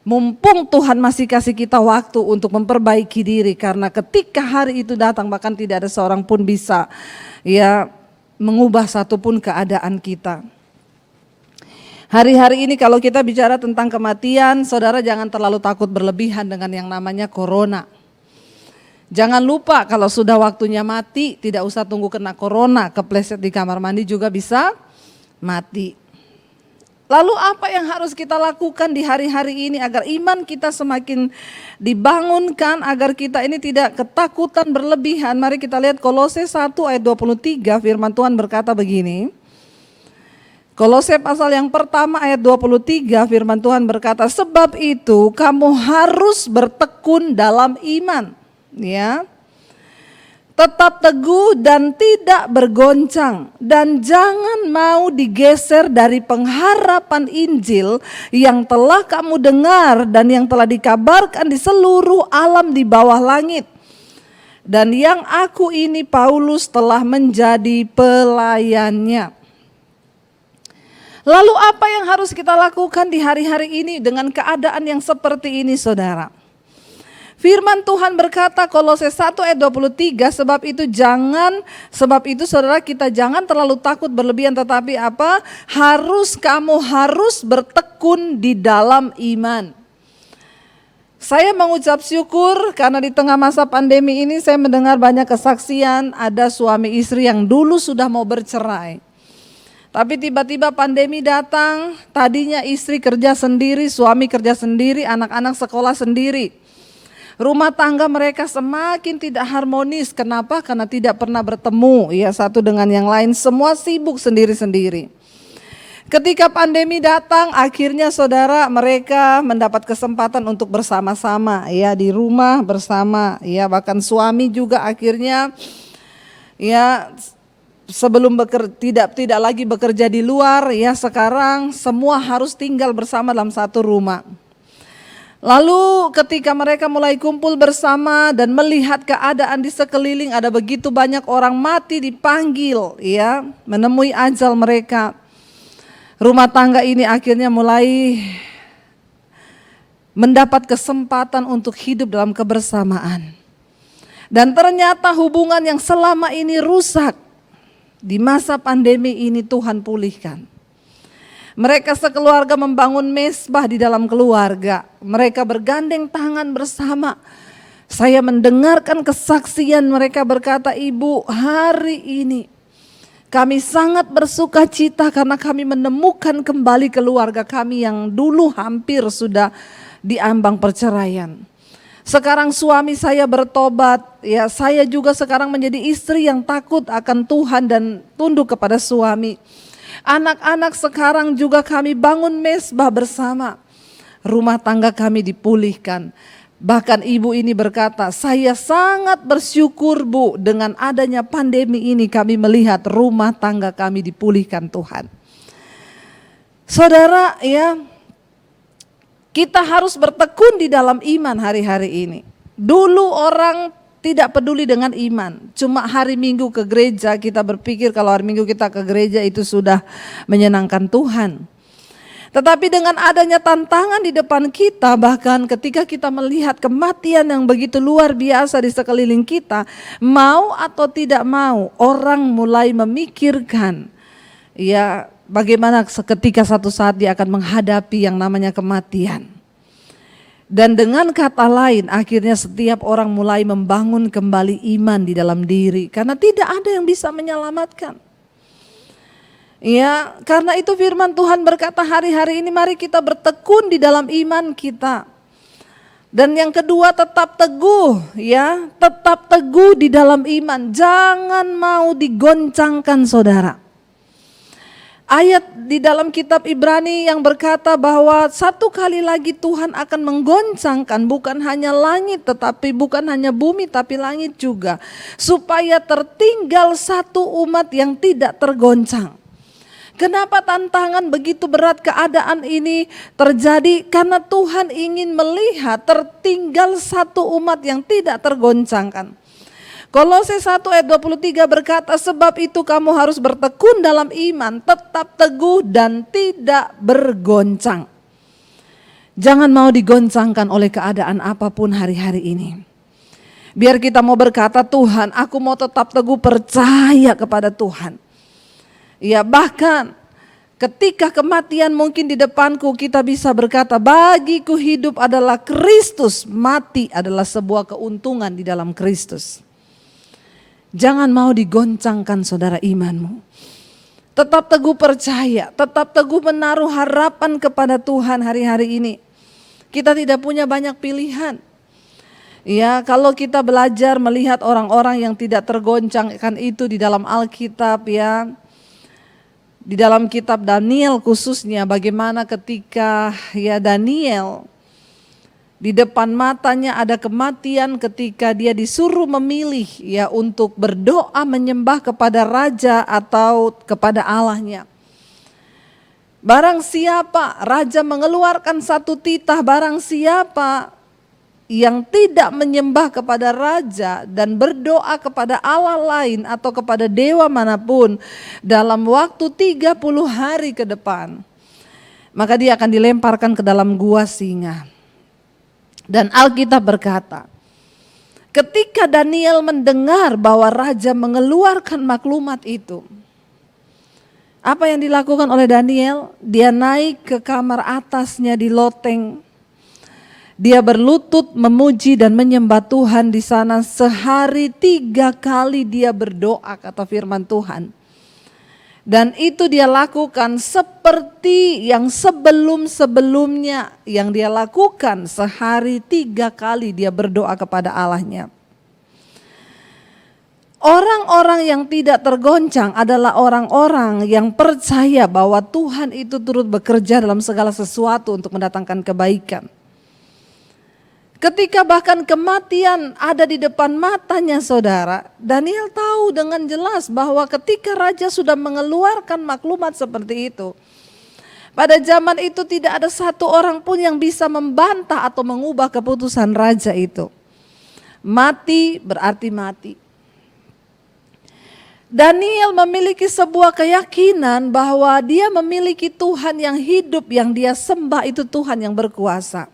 S7: Mumpung Tuhan masih kasih kita waktu untuk memperbaiki diri, karena ketika hari itu datang bahkan tidak ada seorang pun bisa mengubah satupun keadaan kita. Hari-hari ini kalau kita bicara tentang kematian, saudara jangan terlalu takut berlebihan dengan yang namanya corona. Jangan lupa kalau sudah waktunya mati, tidak usah tunggu kena corona, kepleset di kamar mandi juga bisa mati. Lalu apa yang harus kita lakukan di hari-hari ini agar iman kita semakin dibangunkan, agar kita ini tidak ketakutan berlebihan? Mari kita lihat Kolose 1 ayat 23, firman Tuhan berkata begini. Kolose pasal yang pertama ayat 23, firman Tuhan berkata, sebab itu kamu harus bertekun dalam iman, ya. Tetap teguh dan tidak bergoncang, dan jangan mau digeser dari pengharapan Injil yang telah kamu dengar dan yang telah dikabarkan di seluruh alam di bawah langit. Dan yang aku ini Paulus telah menjadi pelayannya. Lalu apa yang harus kita lakukan di hari-hari ini dengan keadaan yang seperti ini, saudara? Firman Tuhan berkata Kolose 1 ayat 23, sebab itu saudara kita jangan terlalu takut berlebihan, tetapi apa? Kamu harus bertekun di dalam iman. Saya mengucap syukur karena di tengah masa pandemi ini saya mendengar banyak kesaksian, ada suami istri yang dulu sudah mau bercerai. Tapi tiba-tiba pandemi datang, tadinya istri kerja sendiri, suami kerja sendiri, anak-anak sekolah sendiri. Rumah tangga mereka semakin tidak harmonis. Kenapa? Karena tidak pernah bertemu satu dengan yang lain, semua sibuk sendiri-sendiri. Ketika pandemi datang, akhirnya saudara mereka mendapat kesempatan untuk bersama-sama di rumah bersama, bahkan suami juga akhirnya sebelum tidak lagi bekerja di luar, sekarang semua harus tinggal bersama dalam satu rumah. Lalu ketika mereka mulai kumpul bersama dan melihat keadaan di sekeliling, ada begitu banyak orang mati dipanggil menemui ajal mereka. Rumah tangga ini akhirnya mulai mendapat kesempatan untuk hidup dalam kebersamaan. Dan ternyata hubungan yang selama ini rusak, di masa pandemi ini Tuhan pulihkan. Mereka sekeluarga membangun mesbah di dalam keluarga. Mereka bergandeng tangan bersama. Saya mendengarkan kesaksian mereka berkata, Ibu, hari ini kami sangat bersuka cita karena kami menemukan kembali keluarga kami yang dulu hampir sudah diambang perceraian. Sekarang suami saya bertobat, saya juga sekarang menjadi istri yang takut akan Tuhan dan tunduk kepada suami. Anak-anak sekarang juga kami bangun mesbah bersama. Rumah tangga kami dipulihkan. Bahkan ibu ini berkata, saya sangat bersyukur Bu, dengan adanya pandemi ini kami melihat rumah tangga kami dipulihkan Tuhan. Saudara, kita harus bertekun di dalam iman hari-hari ini. Dulu orang tidak peduli dengan iman. Cuma hari Minggu ke gereja, kita berpikir kalau hari Minggu kita ke gereja itu sudah menyenangkan Tuhan. Tetapi dengan adanya tantangan di depan kita, bahkan ketika kita melihat kematian yang begitu luar biasa di sekeliling kita, mau atau tidak mau orang mulai memikirkan bagaimana ketika satu saat dia akan menghadapi yang namanya kematian. Dan dengan kata lain, akhirnya setiap orang mulai membangun kembali iman di dalam diri, karena tidak ada yang bisa menyelamatkan. Ya, karena itu firman Tuhan berkata hari-hari ini mari kita bertekun di dalam iman kita. Dan yang kedua, tetap teguh, ya, tetap teguh di dalam iman. Jangan mau digoncangkan, saudara. Ayat di dalam kitab Ibrani yang berkata bahwa satu kali lagi Tuhan akan menggoncangkan bukan hanya langit, tetapi bukan hanya bumi tapi langit juga, supaya tertinggal satu umat yang tidak tergoncang. Kenapa tantangan begitu berat keadaan ini terjadi? Karena Tuhan ingin melihat tertinggal satu umat yang tidak tergoncangkan. Kolose 1 ayat 23 berkata, sebab itu kamu harus bertekun dalam iman, tetap teguh dan tidak bergoncang. Jangan mau digoncangkan oleh keadaan apapun hari-hari ini. Biar kita mau berkata, Tuhan, aku mau tetap teguh percaya kepada Tuhan. Ya, bahkan ketika kematian mungkin di depanku, kita bisa berkata, bagiku hidup adalah Kristus, mati adalah sebuah keuntungan di dalam Kristus. Jangan mau digoncangkan, saudara, imanmu. Tetap teguh percaya, tetap teguh menaruh harapan kepada Tuhan hari-hari ini. Kita tidak punya banyak pilihan. Ya, kalau kita belajar melihat orang-orang yang tidak tergoncangkan itu di dalam Alkitab, ya, di dalam kitab Daniel khususnya, bagaimana ketika ya Daniel di depan matanya ada kematian ketika dia disuruh memilih ya untuk berdoa menyembah kepada raja atau kepada Allahnya. Barang siapa, raja mengeluarkan satu titah, barang siapa yang tidak menyembah kepada raja dan berdoa kepada Allah lain atau kepada dewa manapun dalam waktu 30 hari ke depan, maka dia akan dilemparkan ke dalam gua singa. Dan Alkitab berkata, ketika Daniel mendengar bahwa raja mengeluarkan maklumat itu, apa yang dilakukan oleh Daniel? Dia naik ke kamar atasnya di loteng. Dia berlutut memuji dan menyembah Tuhan di sana sehari 3 kali dia berdoa, kata firman Tuhan. Dan itu dia lakukan seperti yang sebelum-sebelumnya yang dia lakukan, sehari 3 kali dia berdoa kepada Allahnya. Orang-orang yang tidak tergoncang adalah orang-orang yang percaya bahwa Tuhan itu turut bekerja dalam segala sesuatu untuk mendatangkan kebaikan. Ketika bahkan kematian ada di depan matanya, saudara, Daniel tahu dengan jelas bahwa ketika raja sudah mengeluarkan maklumat seperti itu, pada zaman itu tidak ada satu orang pun yang bisa membantah atau mengubah keputusan raja itu. Mati berarti mati. Daniel memiliki sebuah keyakinan bahwa dia memiliki Tuhan yang hidup, yang dia sembah itu Tuhan yang berkuasa.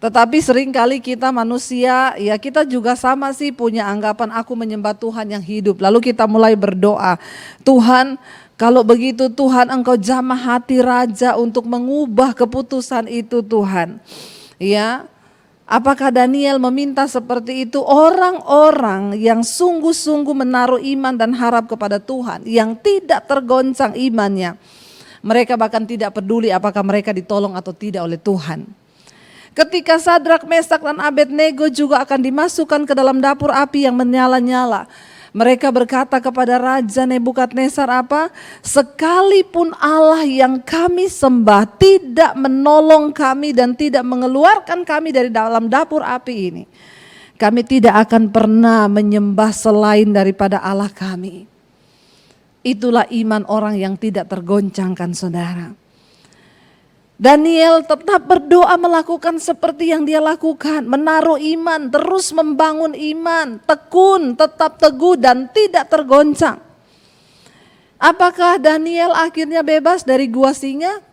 S7: Tetapi seringkali kita manusia, ya kita juga sama sih punya anggapan aku menyembah Tuhan yang hidup. Lalu kita mulai berdoa, Tuhan kalau begitu Tuhan engkau jamah hati raja untuk mengubah keputusan itu Tuhan. Ya, apakah Daniel meminta seperti itu? Orang-orang yang sungguh-sungguh menaruh iman dan harap kepada Tuhan, yang tidak tergoncang imannya. Mereka bahkan tidak peduli apakah mereka ditolong atau tidak oleh Tuhan. Ketika Sadrak, Mesak dan Abednego juga akan dimasukkan ke dalam dapur api yang menyala-nyala, mereka berkata kepada Raja Nebukadnezar apa? Sekalipun Allah yang kami sembah tidak menolong kami dan tidak mengeluarkan kami dari dalam dapur api ini, kami tidak akan pernah menyembah selain daripada Allah kami. Itulah iman orang yang tidak tergoncangkan, saudara. Daniel tetap berdoa melakukan seperti yang dia lakukan, menaruh iman, terus membangun iman, tekun, tetap teguh dan tidak tergoncang. Apakah Daniel akhirnya bebas dari gua singa?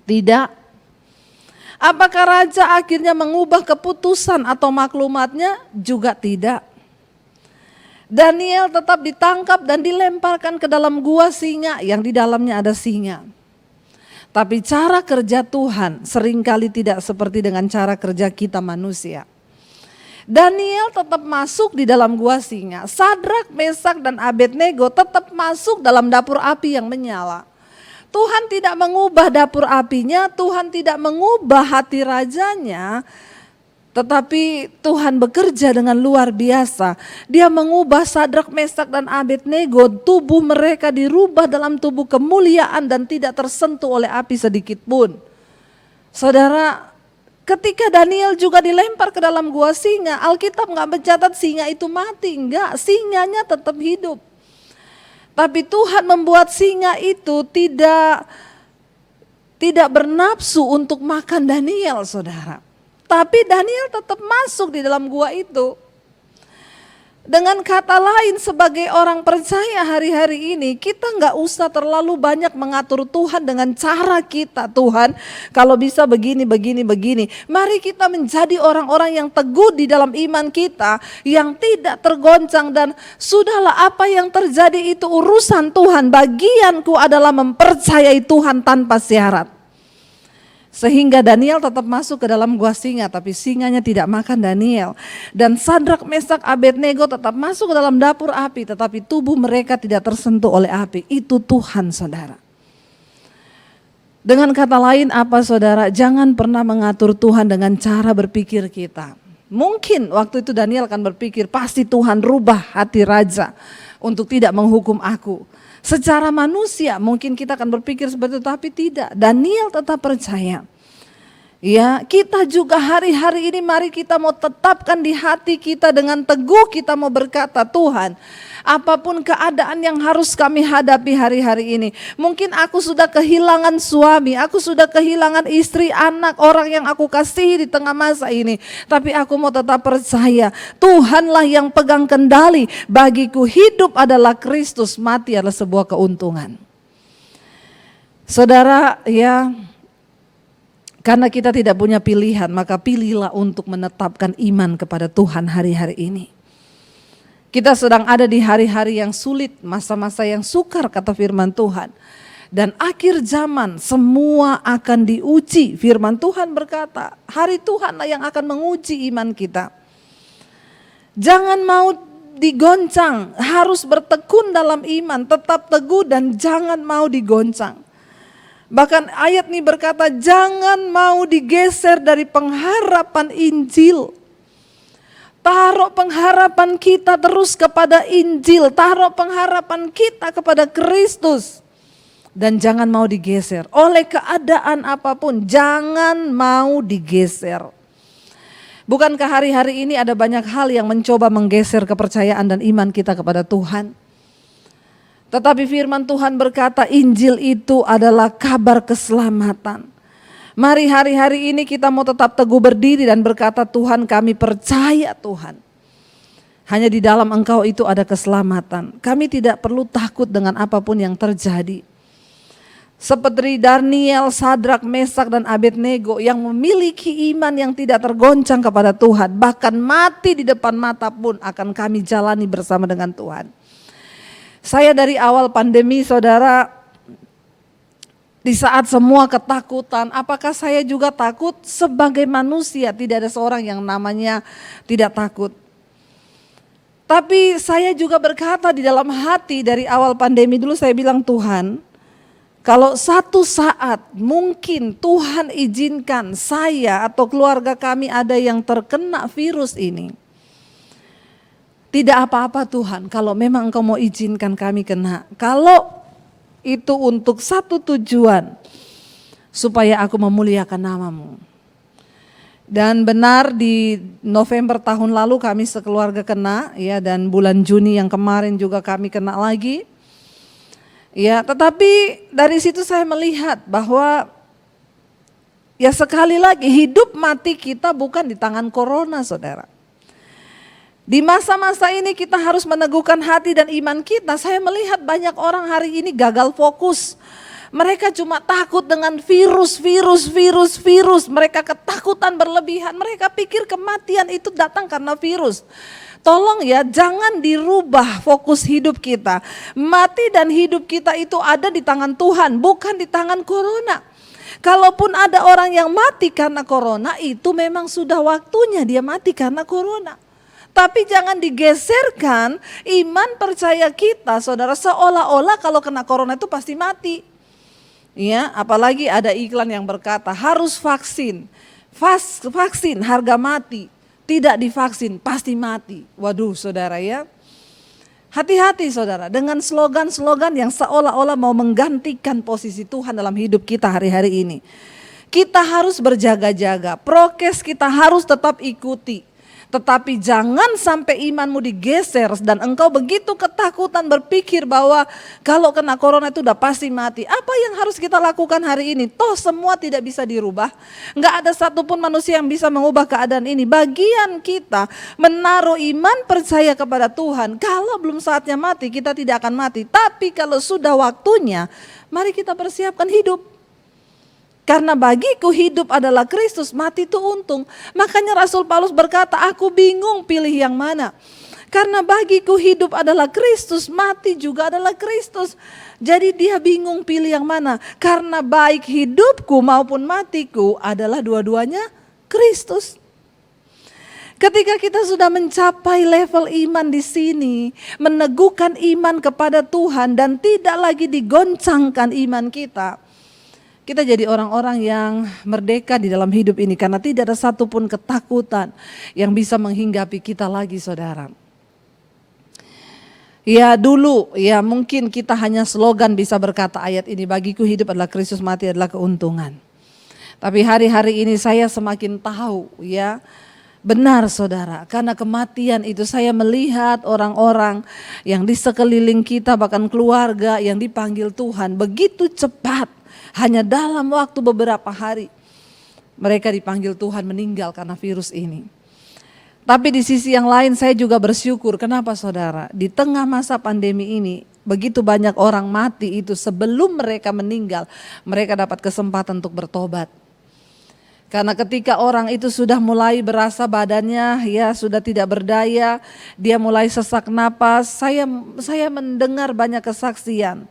S7: Tidak. Apakah raja akhirnya mengubah keputusan atau maklumatnya? Juga tidak. Daniel tetap ditangkap dan dilemparkan ke dalam gua singa yang di dalamnya ada singa. Tapi cara kerja Tuhan seringkali tidak seperti dengan cara kerja kita manusia. Daniel tetap masuk di dalam gua singa. Sadrak, Mesak, dan Abednego tetap masuk dalam dapur api yang menyala. Tuhan tidak mengubah dapur apinya, Tuhan tidak mengubah hati rajanya, tetapi Tuhan bekerja dengan luar biasa. Dia mengubah Sadrak, Mesak, dan Abednego, tubuh mereka dirubah dalam tubuh kemuliaan dan tidak tersentuh oleh api sedikit pun. Saudara, ketika Daniel juga dilempar ke dalam gua singa, Alkitab nggak mencatat singa itu mati, enggak, singanya tetap hidup. Tapi Tuhan membuat singa itu tidak bernafsu untuk makan Daniel, saudara. Tapi Daniel tetap masuk di dalam gua itu. Dengan kata lain, sebagai orang percaya hari-hari ini, kita nggak usah terlalu banyak mengatur Tuhan dengan cara kita. Tuhan, kalau bisa begini. Mari kita menjadi orang-orang yang teguh di dalam iman kita, yang tidak tergoncang, dan sudahlah apa yang terjadi itu urusan Tuhan. Bagianku adalah mempercayai Tuhan tanpa syarat. Sehingga Daniel tetap masuk ke dalam gua singa, tapi singanya tidak makan Daniel. Dan Sadrak, Mesak, Abednego tetap masuk ke dalam dapur api, tetapi tubuh mereka tidak tersentuh oleh api. Itu Tuhan, saudara. Dengan kata lain apa, saudara? Jangan pernah mengatur Tuhan dengan cara berpikir kita. Mungkin waktu itu Daniel akan berpikir, pasti Tuhan rubah hati raja untuk tidak menghukum aku. Secara manusia mungkin kita akan berpikir seperti itu, tapi tidak. Daniel tetap percaya. Ya, kita juga hari-hari ini mari kita mau tetapkan di hati kita dengan teguh, kita mau berkata, Tuhan, apapun keadaan yang harus kami hadapi hari-hari ini. Mungkin aku sudah kehilangan suami, aku sudah kehilangan istri, anak, orang yang aku kasihi di tengah masa ini. Tapi aku mau tetap percaya, Tuhanlah yang pegang kendali. Bagiku hidup adalah Kristus, mati adalah sebuah keuntungan. Saudara, ya, karena kita tidak punya pilihan, maka pilihlah untuk menetapkan iman kepada Tuhan hari-hari ini. Kita sedang ada di hari-hari yang sulit, masa-masa yang sukar, kata firman Tuhan. Dan akhir zaman semua akan diuji. Firman Tuhan berkata, hari Tuhanlah yang akan menguji iman kita. Jangan mau digoncang, harus bertekun dalam iman, tetap teguh dan jangan mau digoncang. Bahkan ayat ini berkata, jangan mau digeser dari pengharapan Injil. Taruh pengharapan kita terus kepada Injil, taruh pengharapan kita kepada Kristus. Dan jangan mau digeser oleh keadaan apapun, jangan mau digeser. Bukankah hari-hari ini ada banyak hal yang mencoba menggeser kepercayaan dan iman kita kepada Tuhan? Tetapi firman Tuhan berkata Injil itu adalah kabar keselamatan. Mari hari-hari ini kita mau tetap teguh berdiri dan berkata, Tuhan, kami percaya Tuhan. Hanya di dalam Engkau itu ada keselamatan. Kami tidak perlu takut dengan apapun yang terjadi. Seperti Daniel, Sadrak, Mesak, dan Abednego yang memiliki iman yang tidak tergoncang kepada Tuhan. Bahkan mati di depan mata pun akan kami jalani bersama dengan Tuhan. Saya dari awal pandemi, saudara, di saat semua ketakutan, apakah saya juga takut? Sebagai manusia tidak ada seorang yang namanya tidak takut. Tapi saya juga berkata di dalam hati dari awal pandemi dulu, saya bilang, Tuhan, kalau satu saat mungkin Tuhan izinkan saya atau keluarga kami ada yang terkena virus ini. Tidak apa-apa Tuhan, kalau memang Engkau mau izinkan kami kena. Kalau itu untuk satu tujuan, supaya aku memuliakan nama-Mu. Dan benar di November tahun lalu kami sekeluarga kena, ya, dan bulan Juni yang kemarin juga kami kena lagi. Ya, tetapi dari situ saya melihat bahwa ya sekali lagi hidup mati kita bukan di tangan corona, saudara. Di masa-masa ini kita harus meneguhkan hati dan iman kita. Saya melihat banyak orang hari ini gagal fokus. Mereka cuma takut dengan virus. Mereka ketakutan berlebihan. Mereka pikir kematian itu datang karena virus. tolong ya jangan dirubah fokus hidup kita. Mati dan hidup kita itu ada di tangan Tuhan, bukan di tangan corona. Kalaupun ada orang yang mati karena corona, itu memang sudah waktunya dia mati karena corona. Tapi jangan digeserkan iman percaya kita, saudara, seolah-olah kalau kena corona itu pasti mati. Ya, apalagi ada iklan yang berkata harus vaksin. Vaksin harga mati, tidak divaksin pasti mati. Waduh saudara ya. Hati-hati saudara dengan slogan-slogan yang seolah-olah mau menggantikan posisi Tuhan dalam hidup kita hari-hari ini. Kita harus berjaga-jaga, prokes kita harus tetap ikuti. Tetapi jangan sampai imanmu digeser dan engkau begitu ketakutan berpikir bahwa kalau kena corona itu udah pasti mati. Apa yang harus kita lakukan hari ini? Toh semua tidak bisa dirubah. Enggak ada satupun manusia yang bisa mengubah keadaan ini. Bagian kita menaruh iman percaya kepada Tuhan. Kalau belum saatnya mati, kita tidak akan mati. Tapi kalau sudah waktunya, mari kita persiapkan hidup. Karena bagiku hidup adalah Kristus, mati itu untung. Makanya Rasul Paulus berkata, aku bingung pilih yang mana. Karena bagiku hidup adalah Kristus, mati juga adalah Kristus. Jadi dia bingung pilih yang mana. Karena baik hidupku maupun matiku adalah dua-duanya Kristus. Ketika kita sudah mencapai level iman di sini, meneguhkan iman kepada Tuhan dan tidak lagi digoncangkan iman kita. Kita jadi orang-orang yang merdeka di dalam hidup ini karena tidak ada satupun ketakutan yang bisa menghinggapi kita lagi saudara. Ya dulu ya mungkin kita hanya slogan bisa berkata ayat ini, bagiku hidup adalah Kristus, mati adalah keuntungan. Tapi hari-hari ini saya semakin tahu ya benar saudara, karena kematian itu saya melihat orang-orang yang di sekeliling kita bahkan keluarga yang dipanggil Tuhan begitu cepat. Hanya dalam waktu beberapa hari mereka dipanggil Tuhan meninggal karena virus ini. Tapi di sisi yang lain saya juga bersyukur. Kenapa saudara? Di tengah masa pandemi ini begitu banyak orang mati itu sebelum mereka meninggal. Mereka dapat kesempatan untuk bertobat. Karena ketika orang itu sudah mulai berasa badannya ya sudah tidak berdaya. Dia mulai sesak napas. Saya mendengar banyak kesaksian.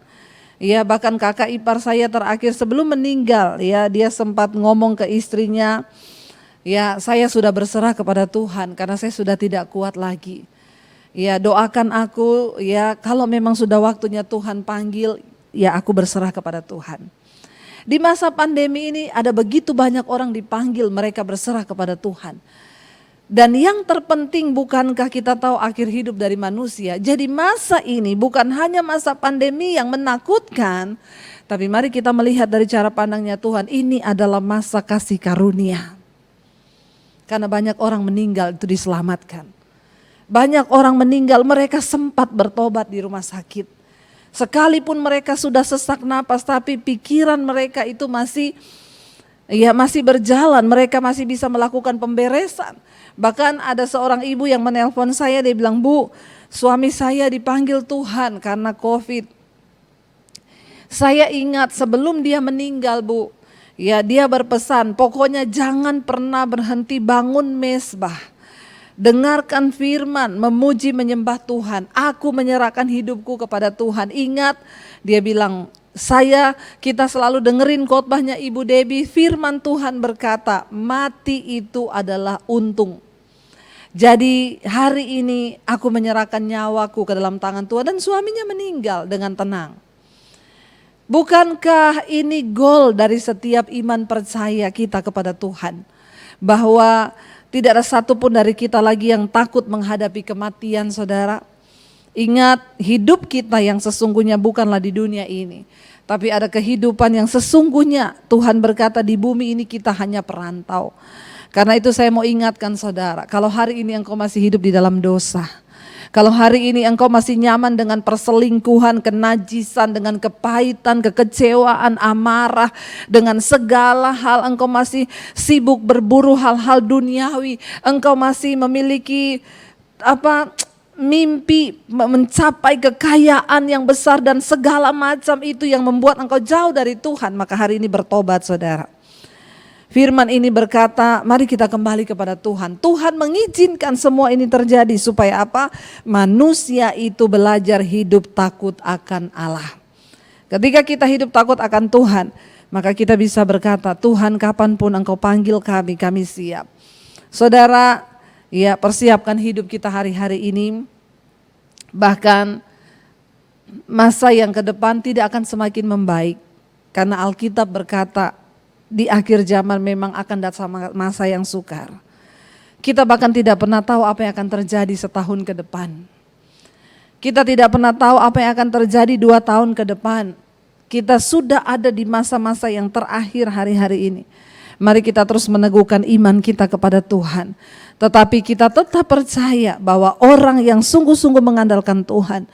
S7: Ya bahkan kakak ipar saya terakhir sebelum meninggal ya dia sempat ngomong ke istrinya, ya saya sudah berserah kepada Tuhan karena saya sudah tidak kuat lagi. Ya doakan aku ya kalau memang sudah waktunya Tuhan panggil ya aku berserah kepada Tuhan. Di masa pandemi ini ada begitu banyak orang dipanggil mereka berserah kepada Tuhan. Dan yang terpenting bukankah kita tahu akhir hidup dari manusia. Jadi masa ini bukan hanya masa pandemi yang menakutkan. Tapi mari kita melihat dari cara pandangnya Tuhan. Ini adalah masa kasih karunia. Karena banyak orang meninggal itu diselamatkan. Banyak orang meninggal mereka sempat bertobat di rumah sakit. Sekalipun mereka sudah sesak napas tapi pikiran mereka itu masih berjalan. Mereka masih bisa melakukan pemberesan. Bahkan ada seorang ibu yang menelpon saya, dia bilang, Bu, suami saya dipanggil Tuhan karena COVID. Saya ingat sebelum dia meninggal Bu, ya dia berpesan, pokoknya jangan pernah berhenti bangun mezbah. Dengarkan firman, memuji menyembah Tuhan. Aku menyerahkan hidupku kepada Tuhan. Ingat, dia bilang, kita selalu dengerin khotbahnya Ibu Debbie, firman Tuhan berkata, mati itu adalah untung. Jadi hari ini aku menyerahkan nyawaku ke dalam tangan Tuhan dan suaminya meninggal dengan tenang. Bukankah ini goal dari setiap iman percaya kita kepada Tuhan? Bahwa tidak ada satupun dari kita lagi yang takut menghadapi kematian saudara. Ingat, hidup kita yang sesungguhnya bukanlah di dunia ini. Tapi ada kehidupan yang sesungguhnya. Tuhan berkata di bumi ini kita hanya perantau. Karena itu saya mau ingatkan saudara, kalau hari ini engkau masih hidup di dalam dosa. Kalau hari ini engkau masih nyaman dengan perselingkuhan, kenajisan, dengan kepahitan, kekecewaan, amarah. Dengan segala hal engkau masih sibuk berburu hal-hal duniawi. Engkau masih memiliki mimpi mencapai kekayaan yang besar dan segala macam itu yang membuat engkau jauh dari Tuhan. Maka hari ini bertobat saudara. Firman ini berkata, mari kita kembali kepada Tuhan. Tuhan mengizinkan semua ini terjadi supaya apa? Manusia itu belajar hidup takut akan Allah. Ketika kita hidup takut akan Tuhan, maka kita bisa berkata, Tuhan kapanpun Engkau panggil kami siap. Saudara, ya persiapkan hidup kita hari-hari ini. Bahkan masa yang ke depan tidak akan semakin membaik. Karena Alkitab berkata, di akhir zaman memang akan datang masa yang sukar. Kita bahkan tidak pernah tahu apa yang akan terjadi setahun ke depan. Kita tidak pernah tahu apa yang akan terjadi 2 tahun ke depan. Kita sudah ada di masa-masa yang terakhir hari-hari ini. Mari kita terus meneguhkan iman kita kepada Tuhan. Tetapi kita tetap percaya bahwa orang yang sungguh-sungguh mengandalkan Tuhan,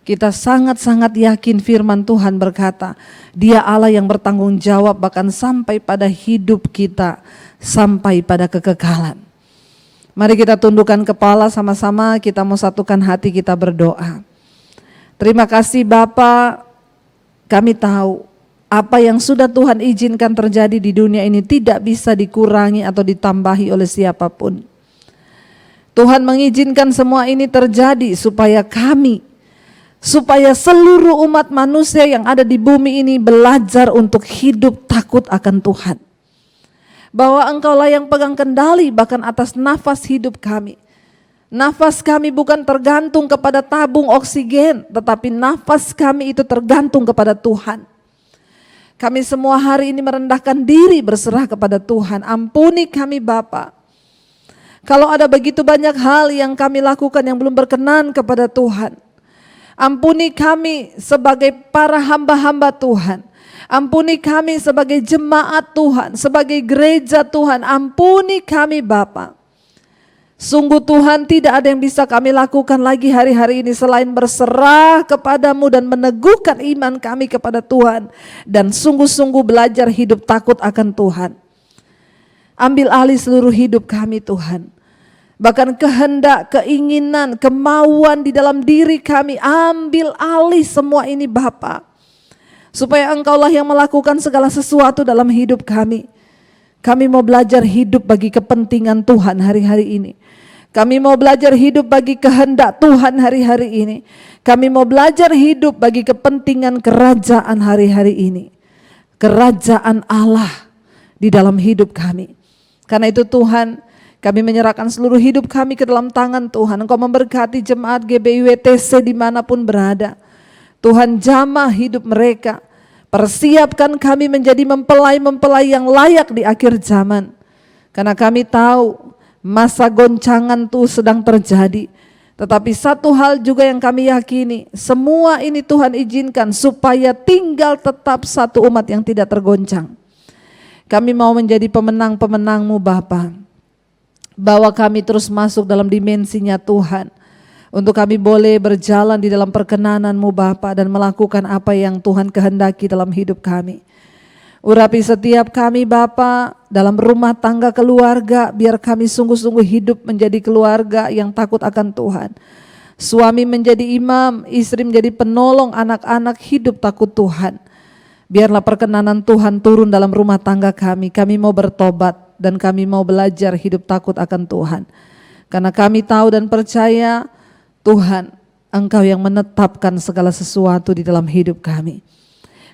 S7: kita sangat-sangat yakin firman Tuhan berkata, Dia Allah yang bertanggung jawab bahkan sampai pada hidup kita, sampai pada kekekalan. Mari kita tundukkan kepala sama-sama, kita mau satukan hati, kita berdoa. Terima kasih Bapa, kami tahu apa yang sudah Tuhan izinkan terjadi di dunia ini tidak bisa dikurangi atau ditambahi oleh siapapun. Tuhan mengizinkan semua ini terjadi supaya seluruh umat manusia yang ada di bumi ini belajar untuk hidup takut akan Tuhan. Bahwa Engkaulah yang pegang kendali bahkan atas nafas hidup kami. Nafas kami bukan tergantung kepada tabung oksigen, tetapi nafas kami itu tergantung kepada Tuhan. Kami semua hari ini merendahkan diri berserah kepada Tuhan. Ampuni kami Bapa. Kalau ada begitu banyak hal yang kami lakukan yang belum berkenan kepada Tuhan. Ampuni kami sebagai para hamba-hamba Tuhan. Ampuni kami sebagai jemaat Tuhan, sebagai gereja Tuhan. Ampuni kami Bapa. Sungguh Tuhan tidak ada yang bisa kami lakukan lagi hari-hari ini selain berserah kepadamu dan meneguhkan iman kami kepada Tuhan. Dan sungguh-sungguh belajar hidup takut akan Tuhan. Ambil alih seluruh hidup kami Tuhan. Bahkan kehendak, keinginan, kemauan di dalam diri kami, ambil alih semua ini Bapa. Supaya Engkaulah yang melakukan segala sesuatu dalam hidup kami. Kami mau belajar hidup bagi kepentingan Tuhan hari-hari ini. Kami mau belajar hidup bagi kehendak Tuhan hari-hari ini. Kami mau belajar hidup bagi kepentingan kerajaan hari-hari ini. Kerajaan Allah di dalam hidup kami. Karena itu Tuhan, kami menyerahkan seluruh hidup kami ke dalam tangan Tuhan. Engkau memberkati jemaat GBI WTC dimanapun berada. Tuhan jamah hidup mereka. Persiapkan kami menjadi mempelai-mempelai yang layak di akhir zaman. Karena kami tahu masa goncangan itu sedang terjadi. Tetapi satu hal juga yang kami yakini. Semua ini Tuhan izinkan supaya tinggal tetap satu umat yang tidak tergoncang. Kami mau menjadi pemenang-pemenang-Mu Bapa. Bawa kami terus masuk dalam dimensinya Tuhan. Untuk kami boleh berjalan di dalam perkenanan-Mu Bapa dan melakukan apa yang Tuhan kehendaki dalam hidup kami. Urapi setiap kami Bapa dalam rumah tangga keluarga, biar kami sungguh-sungguh hidup menjadi keluarga yang takut akan Tuhan. Suami menjadi imam, istri menjadi penolong, anak-anak hidup takut Tuhan. Biarlah perkenanan Tuhan turun dalam rumah tangga kami. Kami mau bertobat dan kami mau belajar hidup takut akan Tuhan. Karena kami tahu dan percaya Tuhan, Engkau yang menetapkan segala sesuatu di dalam hidup kami.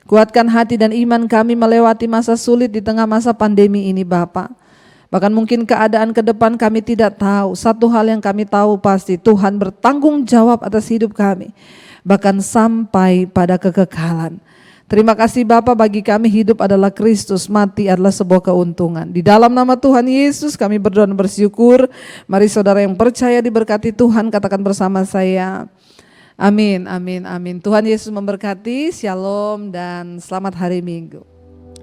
S7: Kuatkan hati dan iman kami melewati masa sulit di tengah masa pandemi ini Bapa. Bahkan mungkin keadaan ke depan kami tidak tahu. Satu hal yang kami tahu pasti, Tuhan bertanggung jawab atas hidup kami. Bahkan sampai pada kekekalan. Terima kasih Bapa, bagi kami hidup adalah Kristus, mati adalah sebuah keuntungan. Di dalam nama Tuhan Yesus kami berdoa dan bersyukur. Mari saudara yang percaya diberkati Tuhan katakan bersama saya. Amin, amin, amin. Tuhan Yesus memberkati, shalom dan selamat hari Minggu.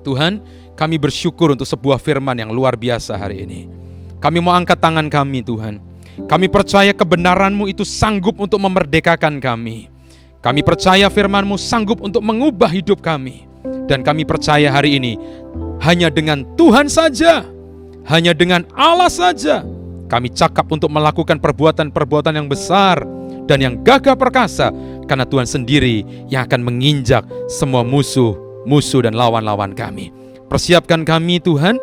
S8: Tuhan, kami bersyukur untuk sebuah firman yang luar biasa hari ini. Kami mau angkat tangan kami Tuhan. Kami percaya kebenaran-Mu itu sanggup untuk memerdekakan kami. Kami percaya firman-Mu sanggup untuk mengubah hidup kami. Dan kami percaya hari ini hanya dengan Tuhan saja, hanya dengan Allah saja kami cakap untuk melakukan perbuatan-perbuatan yang besar dan yang gagah perkasa. Karena Tuhan sendiri yang akan menginjak semua musuh dan lawan-lawan kami. Persiapkan kami Tuhan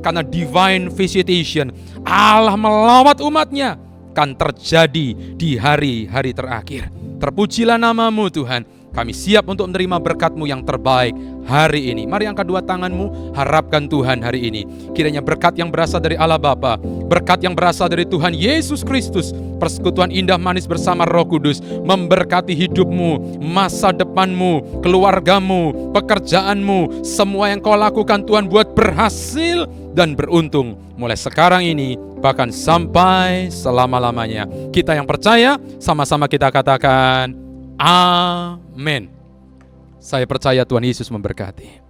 S8: karena divine visitation, Allah melawat umatnya, akan terjadi di hari-hari terakhir. Terpujilah namamu Tuhan. Kami siap untuk menerima berkat-Mu yang terbaik hari ini. Mari angkat dua tanganmu, harapkan Tuhan hari ini. Kiranya berkat yang berasal dari Allah Bapa, berkat yang berasal dari Tuhan Yesus Kristus, persekutuan indah manis bersama Roh Kudus memberkati hidupmu, masa depanmu, keluargamu, pekerjaanmu. Semua yang kau lakukan Tuhan buat berhasil dan beruntung mulai sekarang ini bahkan sampai selama-lamanya. Kita yang percaya sama-sama kita katakan amin. Saya percaya Tuhan Yesus memberkati.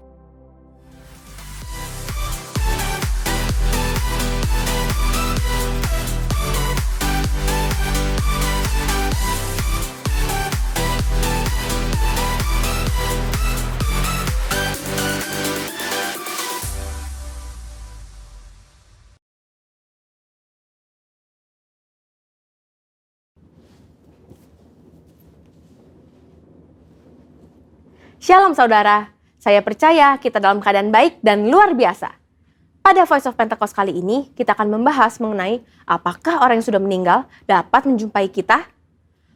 S9: Shalom saudara, saya percaya kita dalam keadaan baik dan luar biasa. Pada Voice of Pentecost kali ini, kita akan membahas mengenai apakah orang yang sudah meninggal dapat menjumpai kita?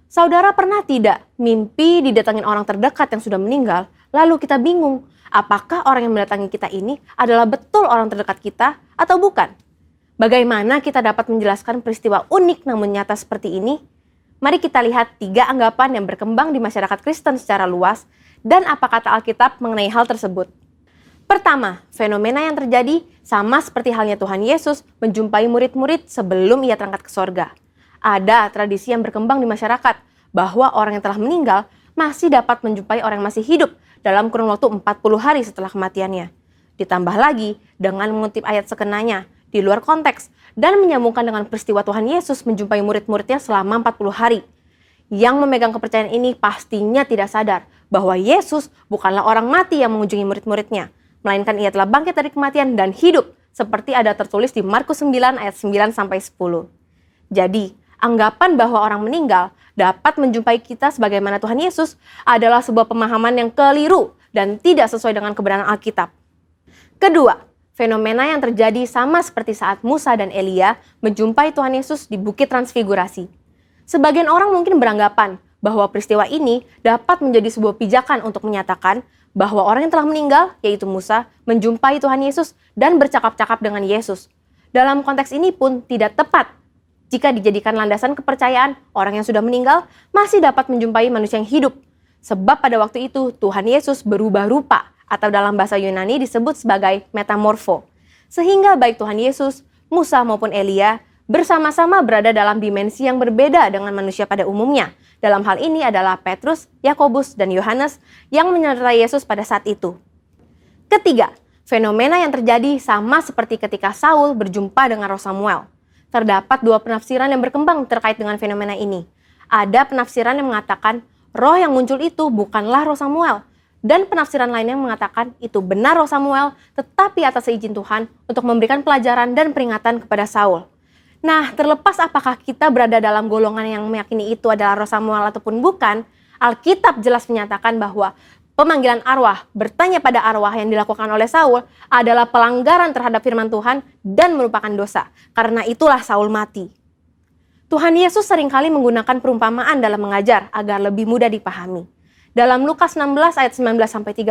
S9: Saudara pernah tidak mimpi didatangin orang terdekat yang sudah meninggal, lalu kita bingung, apakah orang yang mendatangi kita ini adalah betul orang terdekat kita atau bukan? Bagaimana kita dapat menjelaskan peristiwa unik namun nyata seperti ini? Mari kita lihat 3 anggapan yang berkembang di masyarakat Kristen secara luas, dan apa kata Alkitab mengenai hal tersebut. Pertama, fenomena yang terjadi sama seperti halnya Tuhan Yesus menjumpai murid-murid sebelum ia terangkat ke sorga. Ada tradisi yang berkembang di masyarakat bahwa orang yang telah meninggal masih dapat menjumpai orang yang masih hidup dalam kurun waktu 40 hari setelah kematiannya. Ditambah lagi dengan mengutip ayat sekenanya di luar konteks dan menyambungkan dengan peristiwa Tuhan Yesus menjumpai murid-muridnya selama 40 hari. Yang memegang kepercayaan ini pastinya tidak sadar bahwa Yesus bukanlah orang mati yang mengunjungi murid-muridnya, melainkan ia telah bangkit dari kematian dan hidup, seperti ada tertulis di Markus 9 ayat 9-10. Jadi, anggapan bahwa orang meninggal dapat menjumpai kita sebagaimana Tuhan Yesus adalah sebuah pemahaman yang keliru dan tidak sesuai dengan kebenaran Alkitab. Kedua, fenomena yang terjadi sama seperti saat Musa dan Elia menjumpai Tuhan Yesus di Bukit Transfigurasi. Sebagian orang mungkin beranggapan bahwa peristiwa ini dapat menjadi sebuah pijakan untuk menyatakan bahwa orang yang telah meninggal, yaitu Musa, menjumpai Tuhan Yesus dan bercakap-cakap dengan Yesus. Dalam konteks ini pun tidak tepat jika dijadikan landasan kepercayaan orang yang sudah meninggal masih dapat menjumpai manusia yang hidup. Sebab pada waktu itu Tuhan Yesus berubah rupa atau dalam bahasa Yunani disebut sebagai metamorfo. Sehingga baik Tuhan Yesus, Musa maupun Elia bersama-sama berada dalam dimensi yang berbeda dengan manusia pada umumnya. Dalam hal ini adalah Petrus, Yakobus, dan Yohanes yang menyertai Yesus pada saat itu. Ketiga, fenomena yang terjadi sama seperti ketika Saul berjumpa dengan Roh Samuel. Terdapat 2 penafsiran yang berkembang terkait dengan fenomena ini. Ada penafsiran yang mengatakan roh yang muncul itu bukanlah Roh Samuel, dan penafsiran lainnya mengatakan itu benar Roh Samuel, tetapi atas izin Tuhan untuk memberikan pelajaran dan peringatan kepada Saul. Nah, terlepas apakah kita berada dalam golongan yang meyakini itu adalah Roh Samuel ataupun bukan, Alkitab jelas menyatakan bahwa pemanggilan arwah, bertanya pada arwah yang dilakukan oleh Saul adalah pelanggaran terhadap firman Tuhan dan merupakan dosa. Karena itulah Saul mati. Tuhan Yesus seringkali menggunakan perumpamaan dalam mengajar agar lebih mudah dipahami. Dalam Lukas 16 ayat 19-30,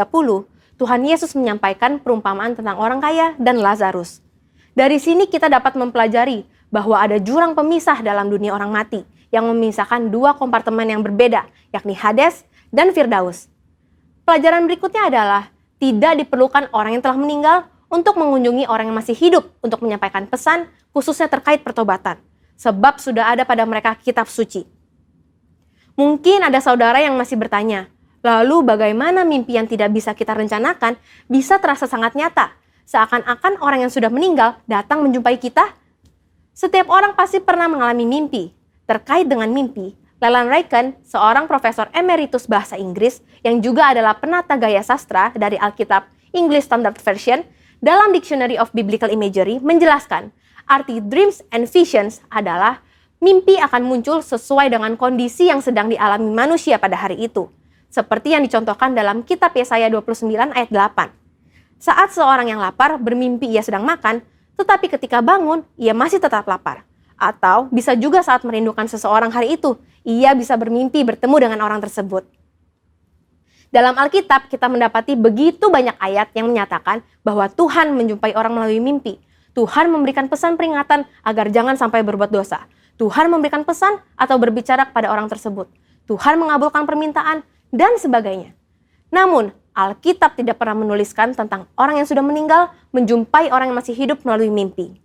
S9: Tuhan Yesus menyampaikan perumpamaan tentang orang kaya dan Lazarus. Dari sini kita dapat mempelajari bahwa ada jurang pemisah dalam dunia orang mati yang memisahkan 2 kompartemen yang berbeda, yakni Hades dan Firdaus. Pelajaran berikutnya adalah tidak diperlukan orang yang telah meninggal untuk mengunjungi orang yang masih hidup untuk menyampaikan pesan khususnya terkait pertobatan, sebab sudah ada pada mereka kitab suci. Mungkin ada saudara yang masih bertanya, lalu bagaimana mimpi yang tidak bisa kita rencanakan bisa terasa sangat nyata, seakan-akan orang yang sudah meninggal datang menjumpai kita? Setiap orang pasti pernah mengalami mimpi. Terkait dengan mimpi, Leland Ryken, seorang profesor emeritus bahasa Inggris yang juga adalah penata gaya sastra dari Alkitab English Standard Version, dalam Dictionary of Biblical Imagery menjelaskan, arti dreams and visions adalah mimpi akan muncul sesuai dengan kondisi yang sedang dialami manusia pada hari itu. Seperti yang dicontohkan dalam kitab Yesaya 29 ayat 8. Saat seorang yang lapar bermimpi ia sedang makan, tetapi ketika bangun, ia masih tetap lapar. Atau bisa juga saat merindukan seseorang hari itu, ia bisa bermimpi bertemu dengan orang tersebut. Dalam Alkitab, kita mendapati begitu banyak ayat yang menyatakan bahwa Tuhan menjumpai orang melalui mimpi. Tuhan memberikan pesan peringatan agar jangan sampai berbuat dosa. Tuhan memberikan pesan atau berbicara kepada orang tersebut. Tuhan mengabulkan permintaan, dan sebagainya. Namun, Alkitab tidak pernah menuliskan tentang orang yang sudah meninggal menjumpai orang yang masih hidup melalui mimpi.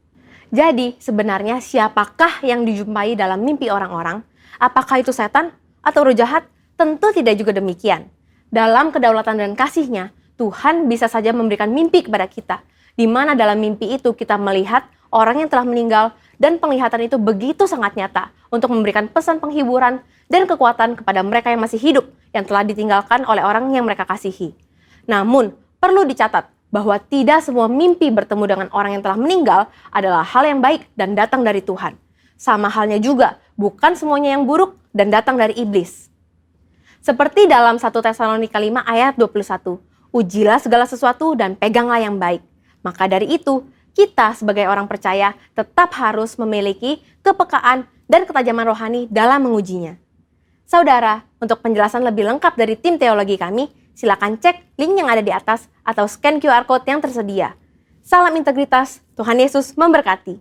S9: Jadi, sebenarnya siapakah yang dijumpai dalam mimpi orang-orang? Apakah itu setan atau roh jahat? Tentu tidak juga demikian. Dalam kedaulatan dan kasih-Nya, Tuhan bisa saja memberikan mimpi kepada kita, di mana dalam mimpi itu kita melihat orang yang telah meninggal dan penglihatan itu begitu sangat nyata untuk memberikan pesan penghiburan dan kekuatan kepada mereka yang masih hidup yang telah ditinggalkan oleh orang yang mereka kasihi. Namun, perlu dicatat bahwa tidak semua mimpi bertemu dengan orang yang telah meninggal adalah hal yang baik dan datang dari Tuhan. Sama halnya juga, bukan semuanya yang buruk dan datang dari iblis. Seperti dalam 1 Tesalonika 5 ayat 21, ujilah segala sesuatu dan peganglah yang baik. Maka dari itu, kita sebagai orang percaya tetap harus memiliki kepekaan dan ketajaman rohani dalam mengujinya. Saudara, untuk penjelasan lebih lengkap dari tim teologi kami, silakan cek link yang ada di atas atau scan QR Code yang tersedia. Salam integritas, Tuhan Yesus memberkati.